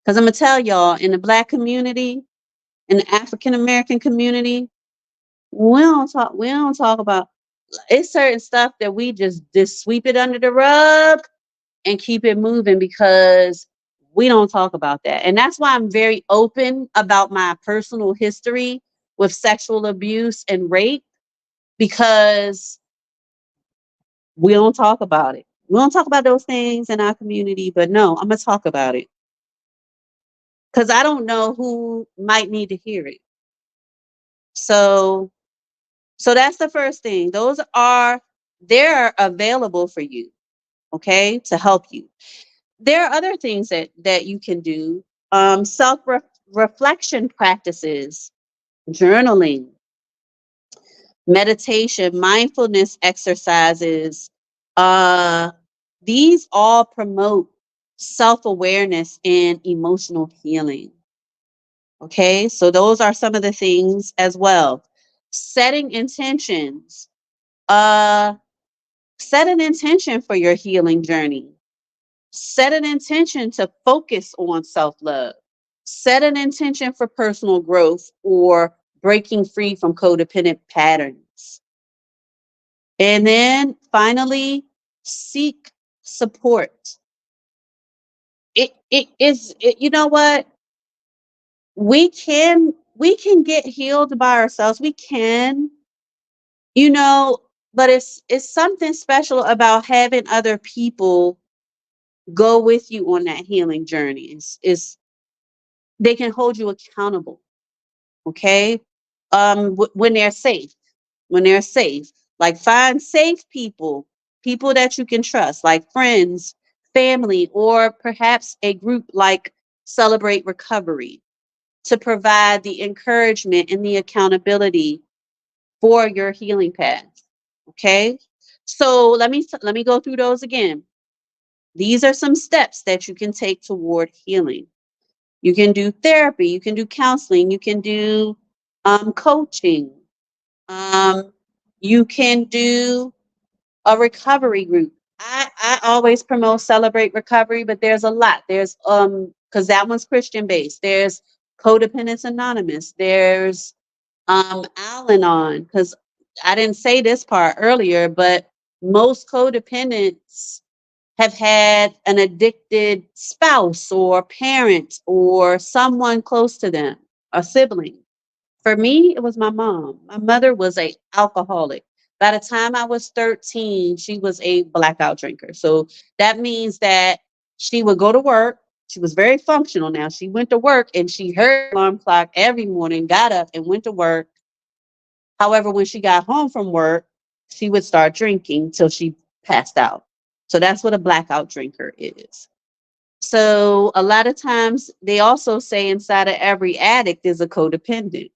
Because I'm gonna tell y'all, in the Black community, in the African American community, we don't talk about, it's certain stuff that we just sweep it under the rug and keep it moving because we don't talk about that. And that's why I'm very open about my personal history with sexual abuse and rape, because we don't talk about it. We don't talk about those things in our community, but no, I'm going to talk about it because I don't know who might need to hear it. So, so that's the first thing. They're available for you, okay, to help you. There are other things that you can do. Self reflection practices, journaling, meditation, mindfulness exercises. Uh, these all promote self awareness and emotional healing. Okay, so those are some of the things as well. Setting intentions. Uh, Set an intention for your healing journey. Set an intention to focus on self love. Set an intention for personal growth or breaking free from codependent patterns. And then finally, seek support. You know what? We can get healed by ourselves. We can, you know, but it's something special about having other people go with you on that healing journey. It's they can hold you accountable. Okay. When they're safe, like find safe people, people that you can trust, like friends, family, or perhaps a group like Celebrate Recovery, to provide the encouragement and the accountability for your healing path. Okay. So let me go through those again. These are some steps that you can take toward healing. You can do therapy, you can do counseling, you can do coaching, um, you can do a recovery group. I always promote Celebrate Recovery, but there's a lot. There's because that one's Christian based. There's Codependence Anonymous. There's Al Anon, because I didn't say this part earlier, but most codependents have had an addicted spouse or parent or someone close to them, a sibling. For me, it was my mom. My mother was a alcoholic. By the time I was 13, she was a blackout drinker. So that means that she would go to work. She was very functional now. She went to work and she heard the alarm clock every morning, got up and went to work. However, when she got home from work, she would start drinking till she passed out. So that's what a blackout drinker is. So a lot of times they also say inside of every addict is a codependent,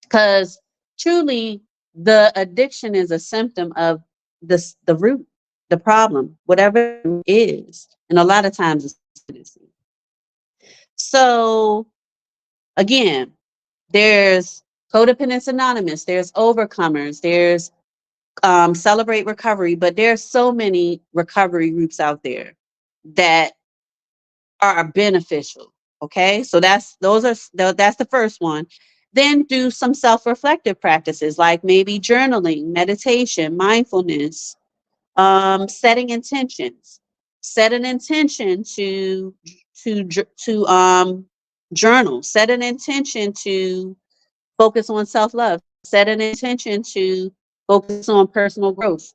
because truly the addiction is a symptom of the root, the problem, whatever the root is. And a lot of times it's codependency. So again, there's Codependence Anonymous, there's Overcomers, there's Celebrate Recovery, but there's so many recovery groups out there that are beneficial. Okay, so that's the first one. Then do some self-reflective practices like maybe journaling, meditation, mindfulness, setting intentions. Set an intention to journal. Set an intention to focus on self-love. Set an intention to focus on personal growth.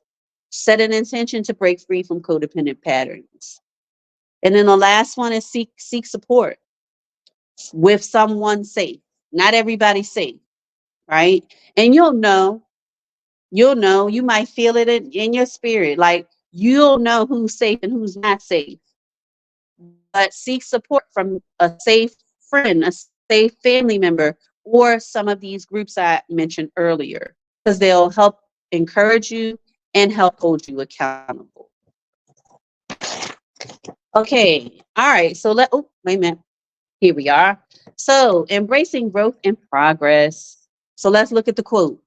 Set an intention to break free from codependent patterns. And then the last one is seek support with someone safe. Not everybody's safe, right? And you'll know, you might feel it in your spirit. Like you'll know who's safe and who's not safe. But seek support from a safe friend, a safe family member, or some of these groups I mentioned earlier, because they'll help encourage you and help hold you accountable. Okay, all right. So wait a minute. Here we are. So embracing growth and progress. So let's look at the quote.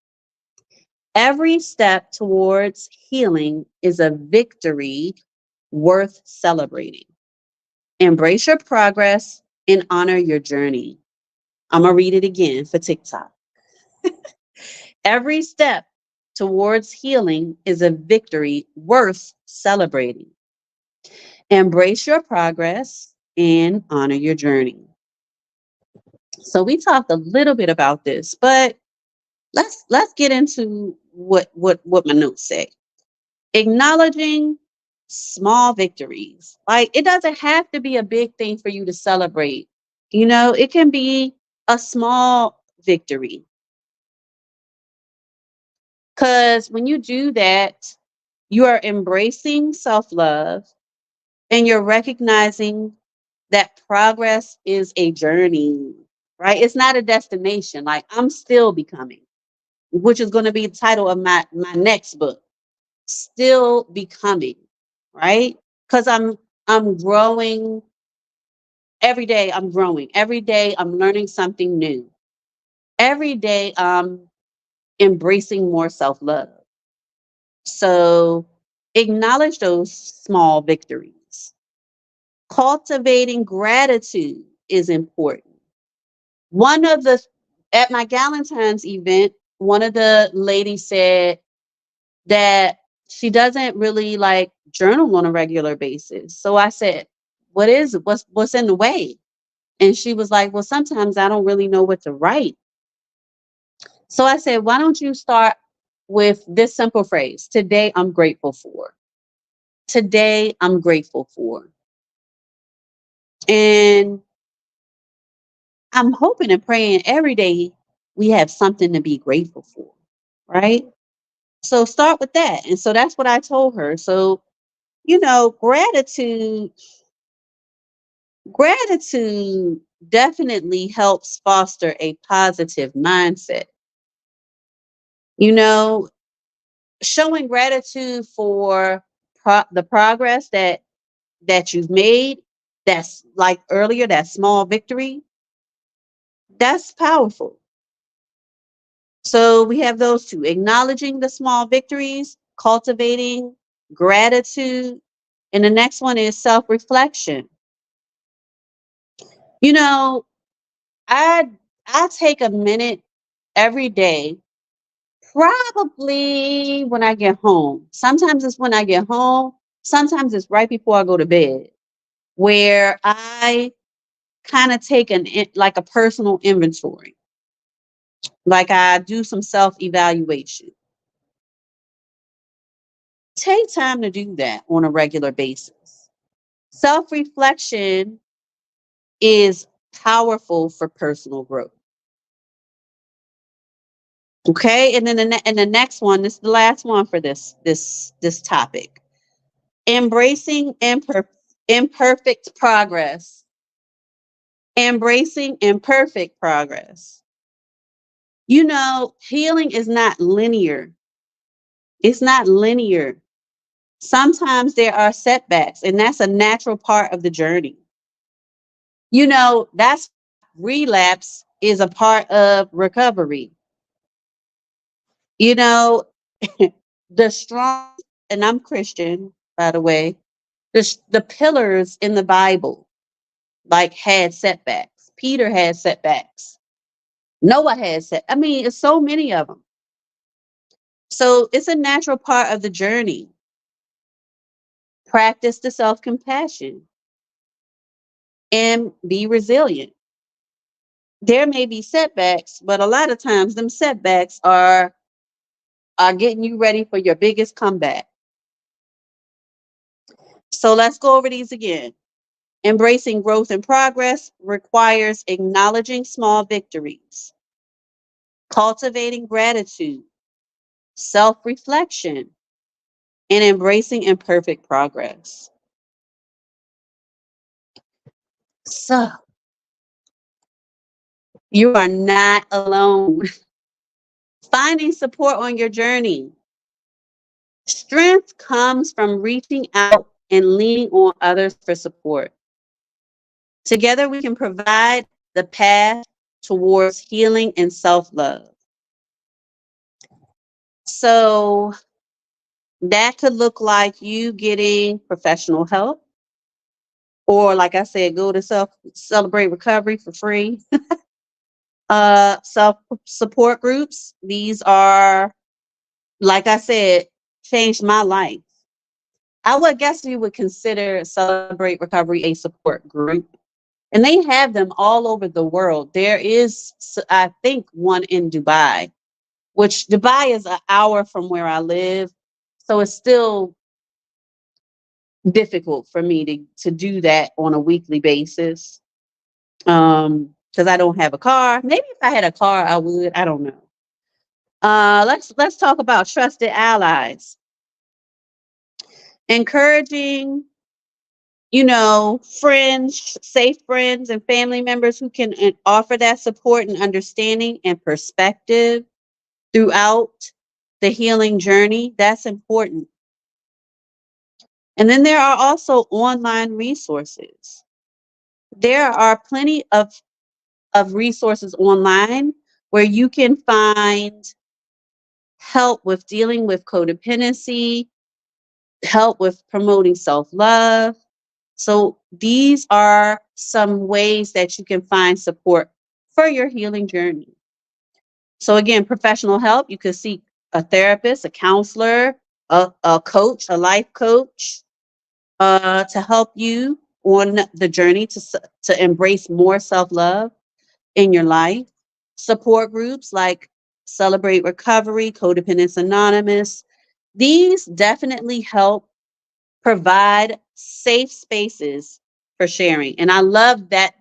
Every step towards healing is a victory worth celebrating. Embrace your progress and honor your journey. I'm going to read it again for TikTok. Every step towards healing is a victory worth celebrating. Embrace your progress and honor your journey. So we talked a little bit about this, but let's get into what my notes say. Acknowledging small victories. Like it doesn't have to be a big thing for you to celebrate. It can be a small victory. Because when you do that, you are embracing self love and you're recognizing that progress is a journey, right? It's not a destination. Like I'm still becoming, which is going to be the title of my next book. Still becoming, right? Because I'm growing every day. I'm growing every day. I'm learning something new every day. I'm embracing more self-love. So acknowledge those small victories. Cultivating gratitude is important. One of the At my Galentine's event, one of the ladies said that she doesn't really like journal on a regular basis. So I said, "What is it? What's in the way?" And she was like, "Well, sometimes I don't really know what to write." So I said, "Why don't you start with this simple phrase? Today I'm grateful for. Today I'm grateful for." And I'm hoping and praying every day we have something to be grateful for, right? So start with that. And so that's what I told her. So, gratitude definitely helps foster a positive mindset. You know, Showing gratitude for the progress that you've made, that's like earlier, that small victory, that's powerful. So we have those two, acknowledging the small victories, cultivating gratitude, and the next one is self-reflection. You know, I I take a minute every day, probably when I get home. Sometimes it's when I get home, sometimes it's right before I go to bed, where I kind of take like a personal inventory. Like I do some self-evaluation. Take time to do that on a regular basis. Self-reflection is powerful for personal growth. Okay, and then the next one, this is the last one for this topic. Embracing imperfect progress. Embracing imperfect progress. Healing is not linear. It's not linear. Sometimes there are setbacks, and that's a natural part of the journey. That's relapse is a part of recovery. You know, the strong, and I'm Christian, by the way, the pillars in the Bible like had setbacks. Peter had setbacks. Noah had I mean, it's so many of them. So it's a natural part of the journey. Practice the self-compassion. and be resilient. There may be setbacks, but a lot of times them setbacks are getting you ready for your biggest comeback. So let's go over these again. Embracing growth and progress requires acknowledging small victories, cultivating gratitude, self reflection, and embracing imperfect progress. So you are not alone. Finding support on your journey. Strength comes from reaching out and leaning on others for support. Together, we can provide the path towards healing and self love. So, that could look like you getting professional help, or like I said, go to celebrate recovery for free. Self support groups. These are, like I said, changed my life. I would guess you would consider Celebrate Recovery a support group. And they have them all over the world. There is, I think, one in Dubai, which Dubai is an hour from where I live. So it's still difficult for me to do that on a weekly basis. Because I don't have a car. Maybe if I had a car, I would. I don't know. Let's talk about trusted allies. Encouraging, friends, safe friends and family members who can offer that support and understanding and perspective throughout the healing journey. That's important. And then there are also online resources. There are plenty of resources online where you can find help with dealing with codependency, help with promoting self love. So, these are some ways that you can find support for your healing journey. So, again, professional help, you could seek a therapist, a counselor, a coach, a life coach to help you on the journey to embrace more self love in your life. Support groups like Celebrate Recovery, Codependence Anonymous, these definitely help provide safe spaces for sharing. And I love that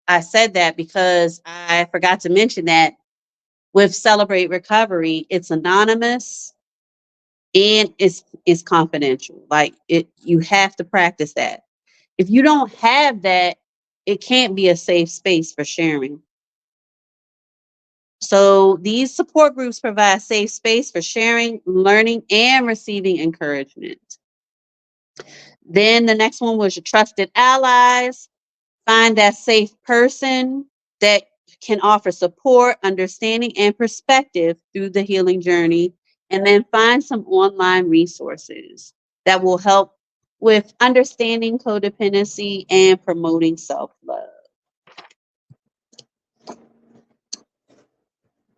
I said that because I forgot to mention that with Celebrate Recovery, it's anonymous and it's confidential. Like you have to practice that. If you don't have that, it can't be a safe space for sharing. So these support groups provide safe space for sharing, learning, and receiving encouragement. Then the next one was your trusted allies. Find that safe person that can offer support, understanding, and perspective through the healing journey. And then find some online resources that will help with understanding codependency and promoting self love.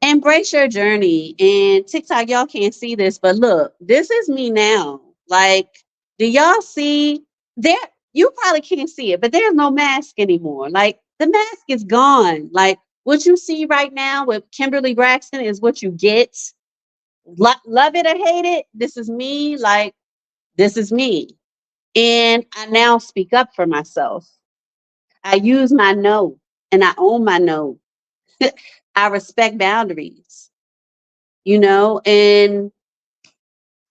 Embrace your journey. And TikTok, y'all can't see this, but look, this is me now. Like, do y'all see there? You probably can't see it, but there's no mask anymore. Like, the mask is gone. Like, what you see right now with Kimberly Braxton is what you get. Love it or hate it, this is me. Like, this is me. And I now speak up for myself. I use my no and I own my no. I respect boundaries, and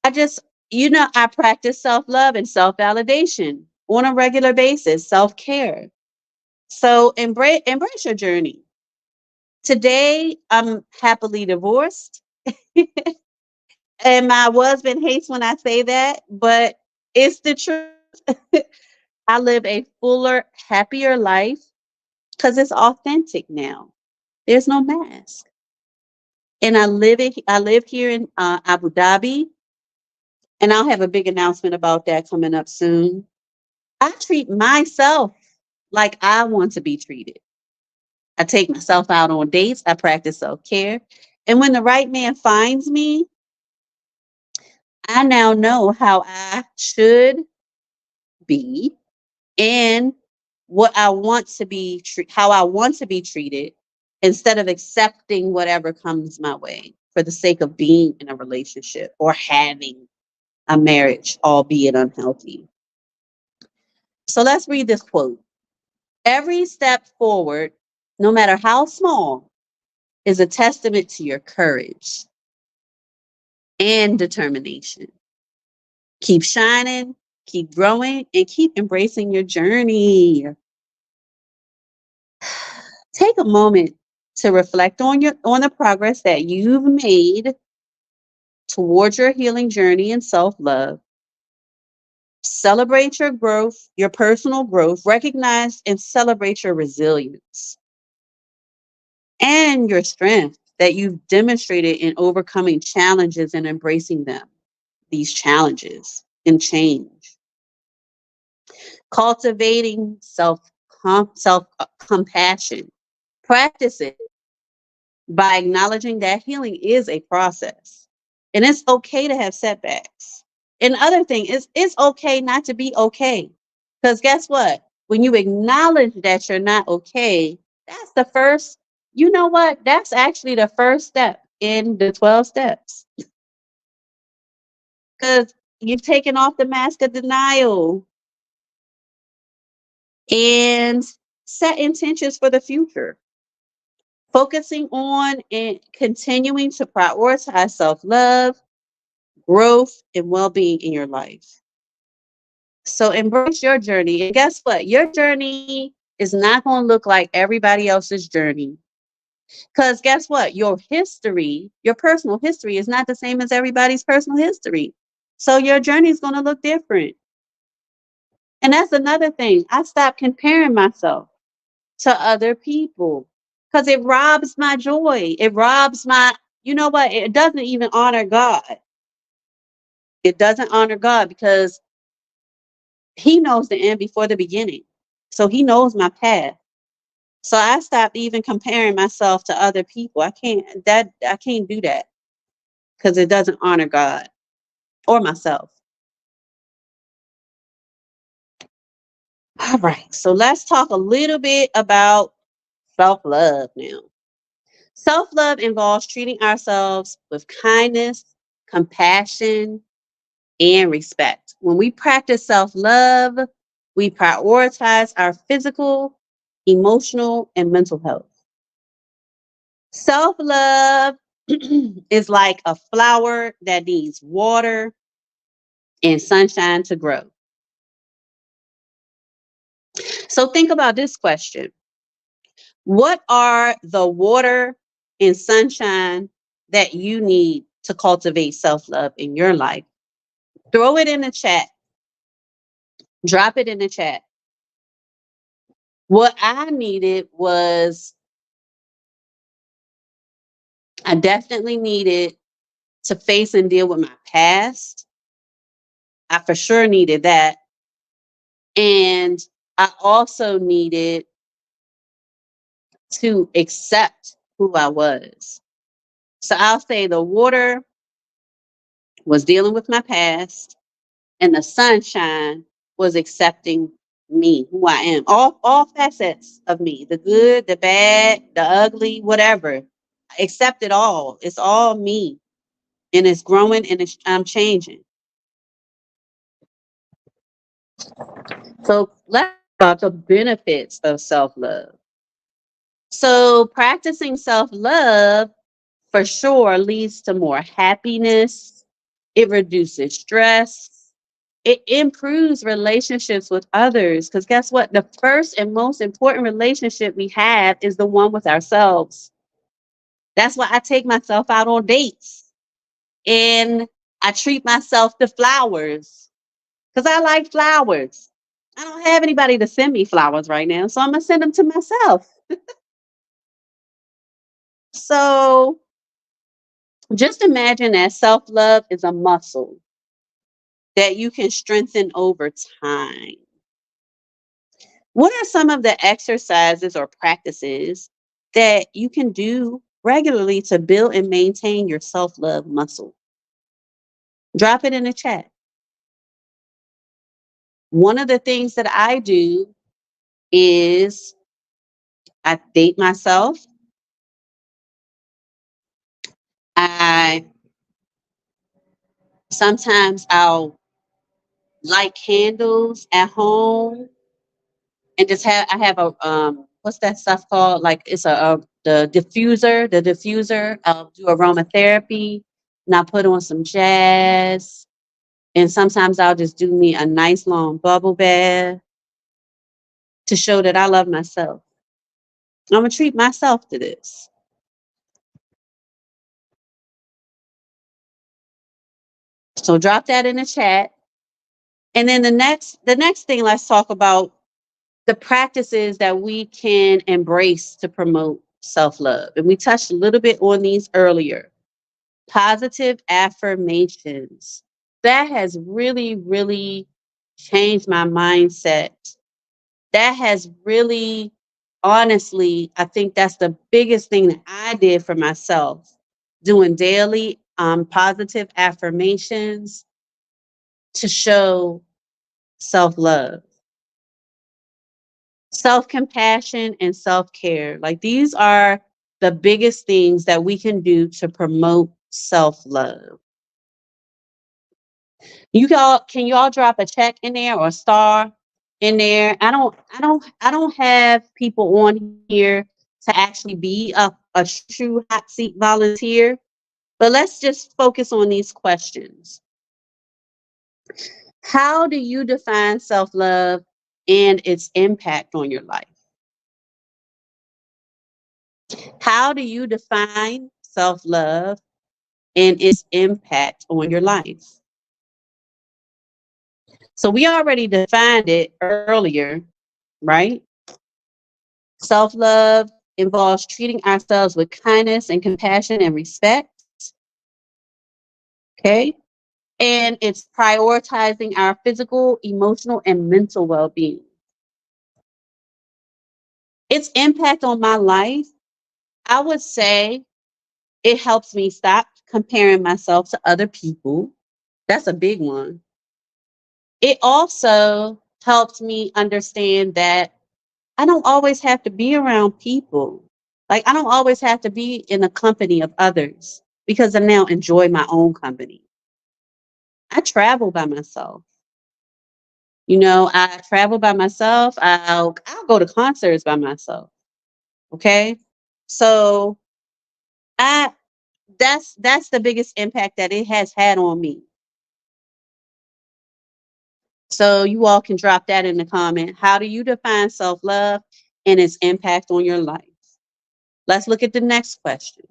I just, I practice self love and self validation on a regular basis, self care. So embrace your journey. Today, I'm happily divorced, and my husband hates when I say that, but it's the truth. I live a fuller, happier life because it's authentic now. There's no mask, and I live here in Abu Dhabi, and I'll have a big announcement about that coming up soon. I treat myself like I want to be treated. I take myself out on dates. I practice self care. And when the right man finds me, I now know how I should be and what I want to be, how I want to be treated, instead of accepting whatever comes my way for the sake of being in a relationship or having a marriage, albeit unhealthy. So let's read this quote. Every step forward, no matter how small, is a testament to your courage and determination. Keep shining, keep growing, and keep embracing your journey. Take a moment to reflect on the progress that you've made towards your healing journey and self-love. Celebrate your growth, your personal growth, recognize and celebrate your resilience and your strength that you've demonstrated in overcoming challenges and embracing them, these challenges and change. Cultivating self compassion. Practice it by acknowledging that healing is a process. And it's okay to have setbacks. And the other thing is, it's okay not to be okay. Because guess what? When you acknowledge that you're not okay, that's the first, you know what? That's actually the first step in the 12 steps. Because you've taken off the mask of denial and set intentions for the future. Focusing on and continuing to prioritize self love, growth, and well being in your life. So embrace your journey. And guess what? Your journey is not going to look like everybody else's journey. Because guess what? Your history, your personal history, is not the same as everybody's personal history. So your journey is going to look different. And that's another thing. I stopped comparing myself to other people because it robs my joy. It robs my, you know what? It doesn't even honor God. It doesn't honor God because He knows the end before the beginning. So He knows my path. So I stopped even comparing myself to other people. I can't do that because it doesn't honor God or myself. All right. So let's talk a little bit about self-love now. Self-love involves treating ourselves with kindness, compassion, and respect. When we practice self-love, we prioritize our physical, emotional, and mental health. Self-love is like a flower that needs water and sunshine to grow. So think about this question. What are the water and sunshine that you need to cultivate self-love in your life? Throw it in the chat. Drop it in the chat. What I needed was, I definitely needed to face and deal with my past. I for sure needed that. And I also needed to accept who I was. So I'll say the water was dealing with my past, and the sunshine was accepting me, who I am. All facets of me, the good, the bad, the ugly, whatever. Accept it all. It's all me. And it's growing and I'm changing. So let's talk about the benefits of self-love. So practicing self-love for sure leads to more happiness. It reduces stress. It improves relationships with others. Because guess what? The first and most important relationship we have is the one with ourselves. That's why I take myself out on dates and I treat myself to flowers because I like flowers. I don't have anybody to send me flowers right now, so I'm going to send them to myself. So just imagine that self love is a muscle that you can strengthen over time. What are some of the exercises or practices that you can do regularly to build and maintain your self love muscle? Drop it in the chat. One of the things that I do is I date myself. I sometimes I'll light candles at home and just have I have a what's that stuff called? Like it's a the diffuser. I'll do aromatherapy and I put on some jazz. And sometimes I'll just do me a nice long bubble bath to show that I love myself. I'm gonna treat myself to this. So drop that in the chat. And then the next thing, let's talk about the practices that we can embrace to promote self-love. And we touched a little bit on these earlier. Positive affirmations. That has really, really changed my mindset. That has really, honestly, I think that's the biggest thing that I did for myself. Doing daily positive affirmations to show self love, self compassion, and self care. Like these are the biggest things that we can do to promote self love. Can you all drop a check in there or a star in there? I don't have people on here to actually be a true hot seat volunteer, but let's just focus on these questions. How do you define self-love and its impact on your life? How do you define self-love and its impact on your life? So we already defined it earlier, right? Self love involves treating ourselves with kindness and compassion and respect. Okay. And it's prioritizing our physical, emotional, and mental well being. Its impact on my life, I would say it helps me stop comparing myself to other people. That's a big one. It also helps me understand that I don't always have to be around people. Like, I don't always have to be in the company of others because I now enjoy my own company. I travel by myself. I travel by myself. I'll go to concerts by myself. Okay. So I that's the biggest impact that it has had on me. So you all can drop that in the comment. How do you define self-love and its impact on your life? Let's look at the next question.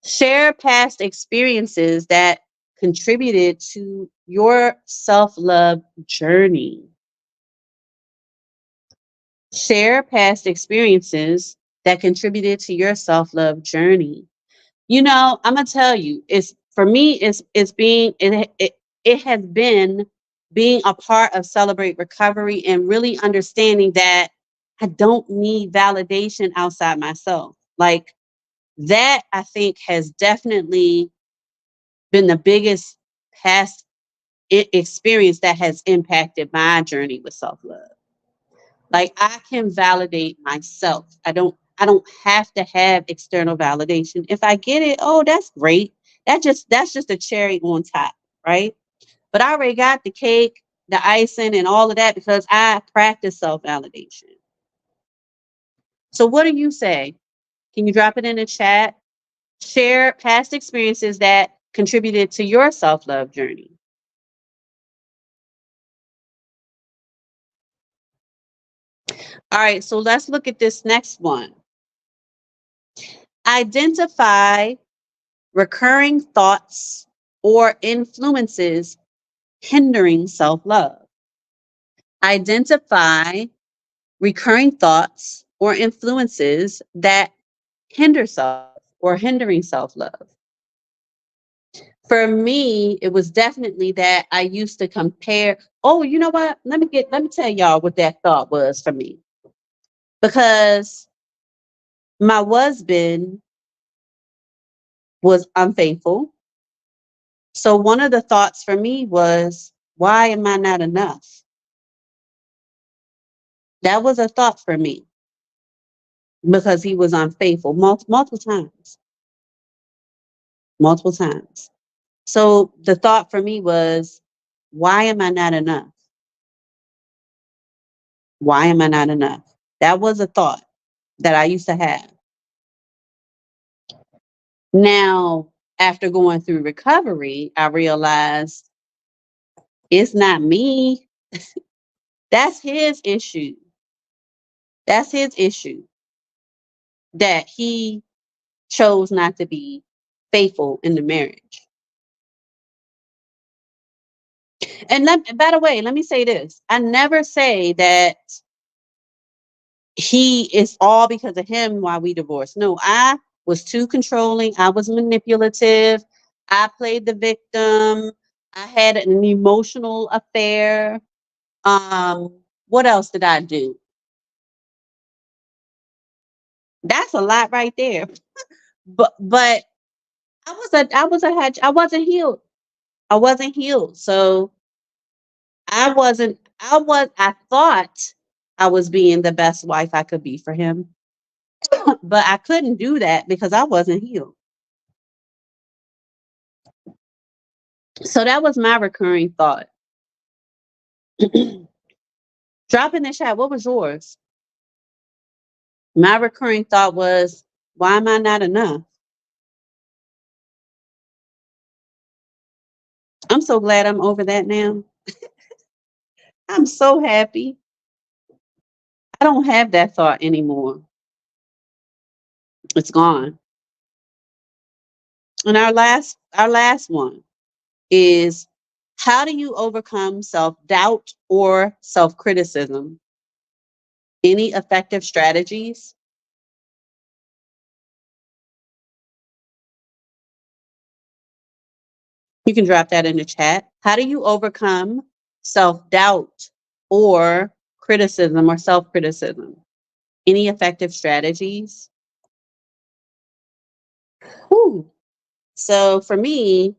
Share past experiences that contributed to your self love journey. Share past experiences that contributed to your self love journey. I'm gonna tell you, it's for me, it's being it has been being a part of Celebrate Recovery and really understanding that I don't need validation outside myself. Like that, I think has definitely been the biggest past experience that has impacted my journey with self-love. Like I can validate myself. I don't have to have external validation. If I get it, oh, that's great. That's just a cherry on top, right? But I already got the cake, the icing, and all of that because I practice self-validation. So what do you say? Can you drop it in the chat? Share past experiences that contributed to your self-love journey. All right, so let's look at this next one. Identify recurring thoughts or influences hindering self love. Identify recurring thoughts or influences that hinder self or hindering self love. For me, it was definitely that I used to compare. Oh, you know what? Let me tell y'all what that thought was for me. Because my husband was unfaithful. So one of the thoughts for me was, why am I not enough? That was a thought for me because he was unfaithful multiple times, multiple times. So the thought for me was, why am I not enough? Why am I not enough? That was a thought that I used to have. Now, after going through recovery, I realized it's not me. That's his issue. That's his issue that he chose not to be faithful in the marriage. And by the way, let me say this. I never say that he is all because of him why we divorced. No, I was too controlling. I was manipulative. I played the victim. I had an emotional affair. Um, what else did I do? That's a lot right there. But I wasn't healed. I wasn't healed. So I thought I was being the best wife I could be for him. But I couldn't do that because I wasn't healed. So that was my recurring thought. Drop in the chat. What was yours? My recurring thought was, why am I not enough? I'm so glad I'm over that now. I'm so happy. I don't have that thought anymore. It's gone. And our last one is, how do you overcome self-doubt or self-criticism? Any effective strategies? You can drop that in the chat. How do you overcome self-doubt or criticism or self-criticism? Any effective strategies? Whew. So for me,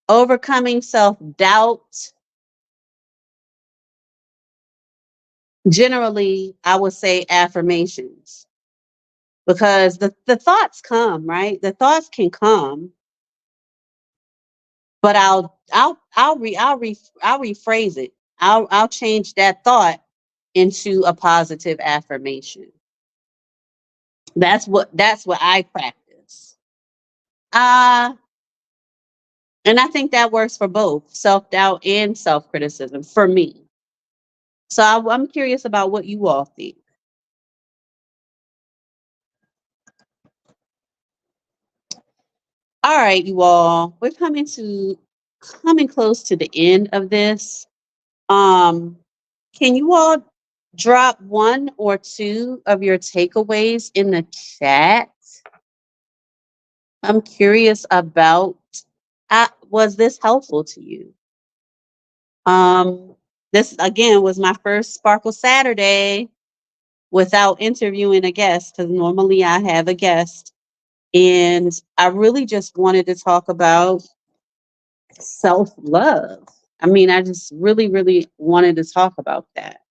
overcoming self-doubt, generally, I would say affirmations, because the thoughts come, right? The thoughts can come, but I'll rephrase it. I'll change that thought into a positive affirmation. That's what I practice. Uh and I think that works for both self-doubt and self-criticism for me. So I'm curious about what you all think. All right, you all, we're coming close to the end of this. Um, can you all drop one or two of your takeaways in the chat? I'm curious about, was this helpful to you? Um, this again was my first Sparkle Saturday without interviewing a guest, because normally I have a guest. And I really just wanted to talk about self love. I mean, I just really, really wanted to talk about that.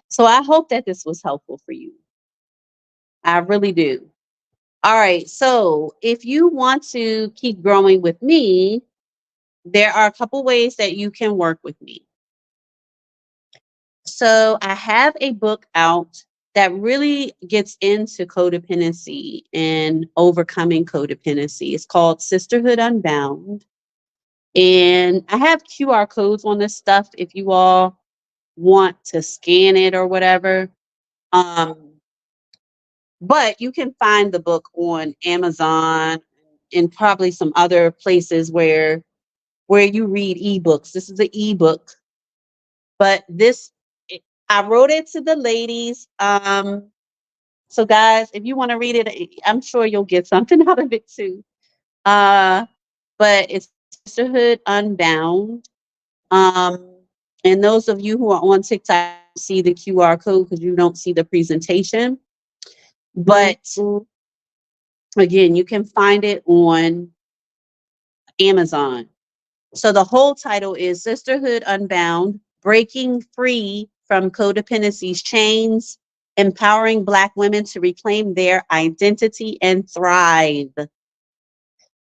So I hope that this was helpful for you. I really do. All right. So if you want to keep growing with me, there are a couple ways that you can work with me. So I have a book out that really gets into codependency and overcoming codependency. It's called Sisterhood Unbound. And I have QR codes on this stuff if you all want to scan it or whatever. Um, but you can find the book on Amazon and probably some other places where you read ebooks. This is an ebook, but I wrote it to the ladies. So guys, if you want to read it, I'm sure you'll get something out of it too. Uh, but it's Sisterhood Unbound. Um, and those of you who are on TikTok see the QR code because you don't see the presentation. But again, you can find it on Amazon. So the whole title is Sisterhood Unbound, Breaking Free from Codependency's Chains, Empowering Black Women to Reclaim Their Identity and Thrive.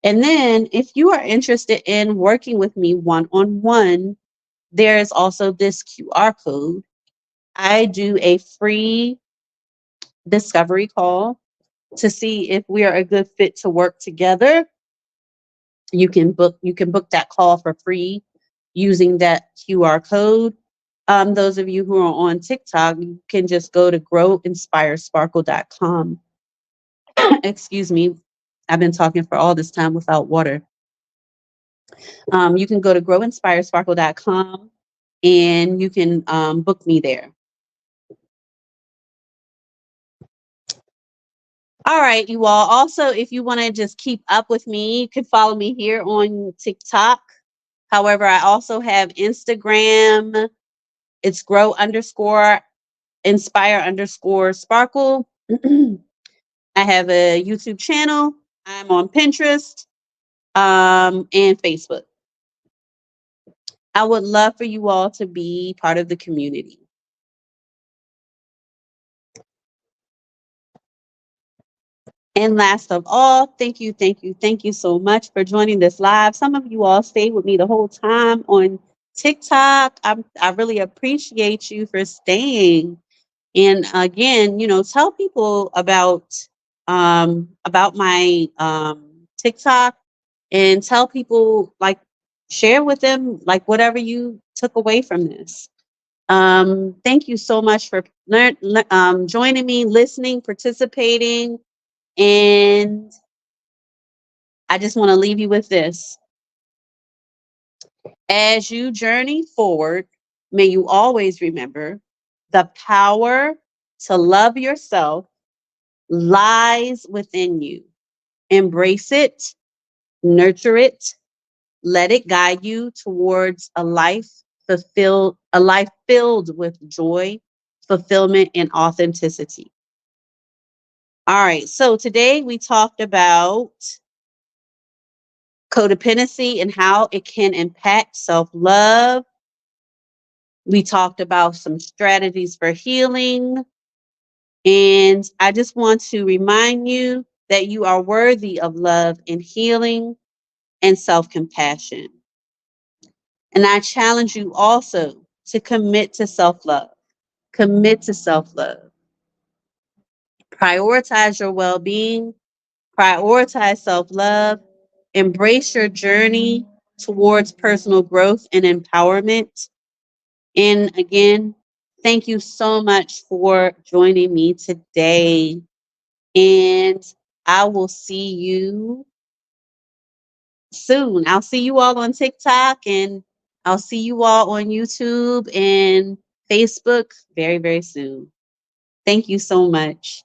And then if you are interested in working with me one-on-one, there is also this QR code. I do a free discovery call to see if we are a good fit to work together. You can book that call for free using that QR code. Those of you who are on TikTok, you can just go to growinspiresparkle.com. Excuse me. I've been talking for all this time without water. You can go to growinspiresparkle.com and you can book me there. All right, you all. Also, if you want to just keep up with me, you can follow me here on TikTok. However, I also have Instagram. It's grow underscore inspire underscore sparkle. I have a YouTube channel. I'm on Pinterest and Facebook. I would love for you all to be part of the community. And last of all, thank you so much for joining this live. Some of you all stayed with me the whole time on TikTok. I really appreciate you for staying. And again, tell people about my TikTok, and tell people, like, share with them like whatever you took away from this. Thank you so much for joining me, listening, participating, and I just want to leave you with this. As you journey forward, may you always remember the power to love yourself lies within you. Embrace it, nurture it, let it guide you towards a life filled with joy, fulfillment, and authenticity. All right, so today we talked about codependency and how it can impact self-love. We talked about some strategies for healing. And I just want to remind you that you are worthy of love and healing and self-compassion. And I challenge you also to commit to self-love. Commit to self-love. Prioritize your well-being. Prioritize self-love. Embrace your journey towards personal growth and empowerment. And again, thank you so much for joining me today. And I will see you soon. I'll see you all on TikTok, and I'll see you all on YouTube and Facebook very, very soon. Thank you so much.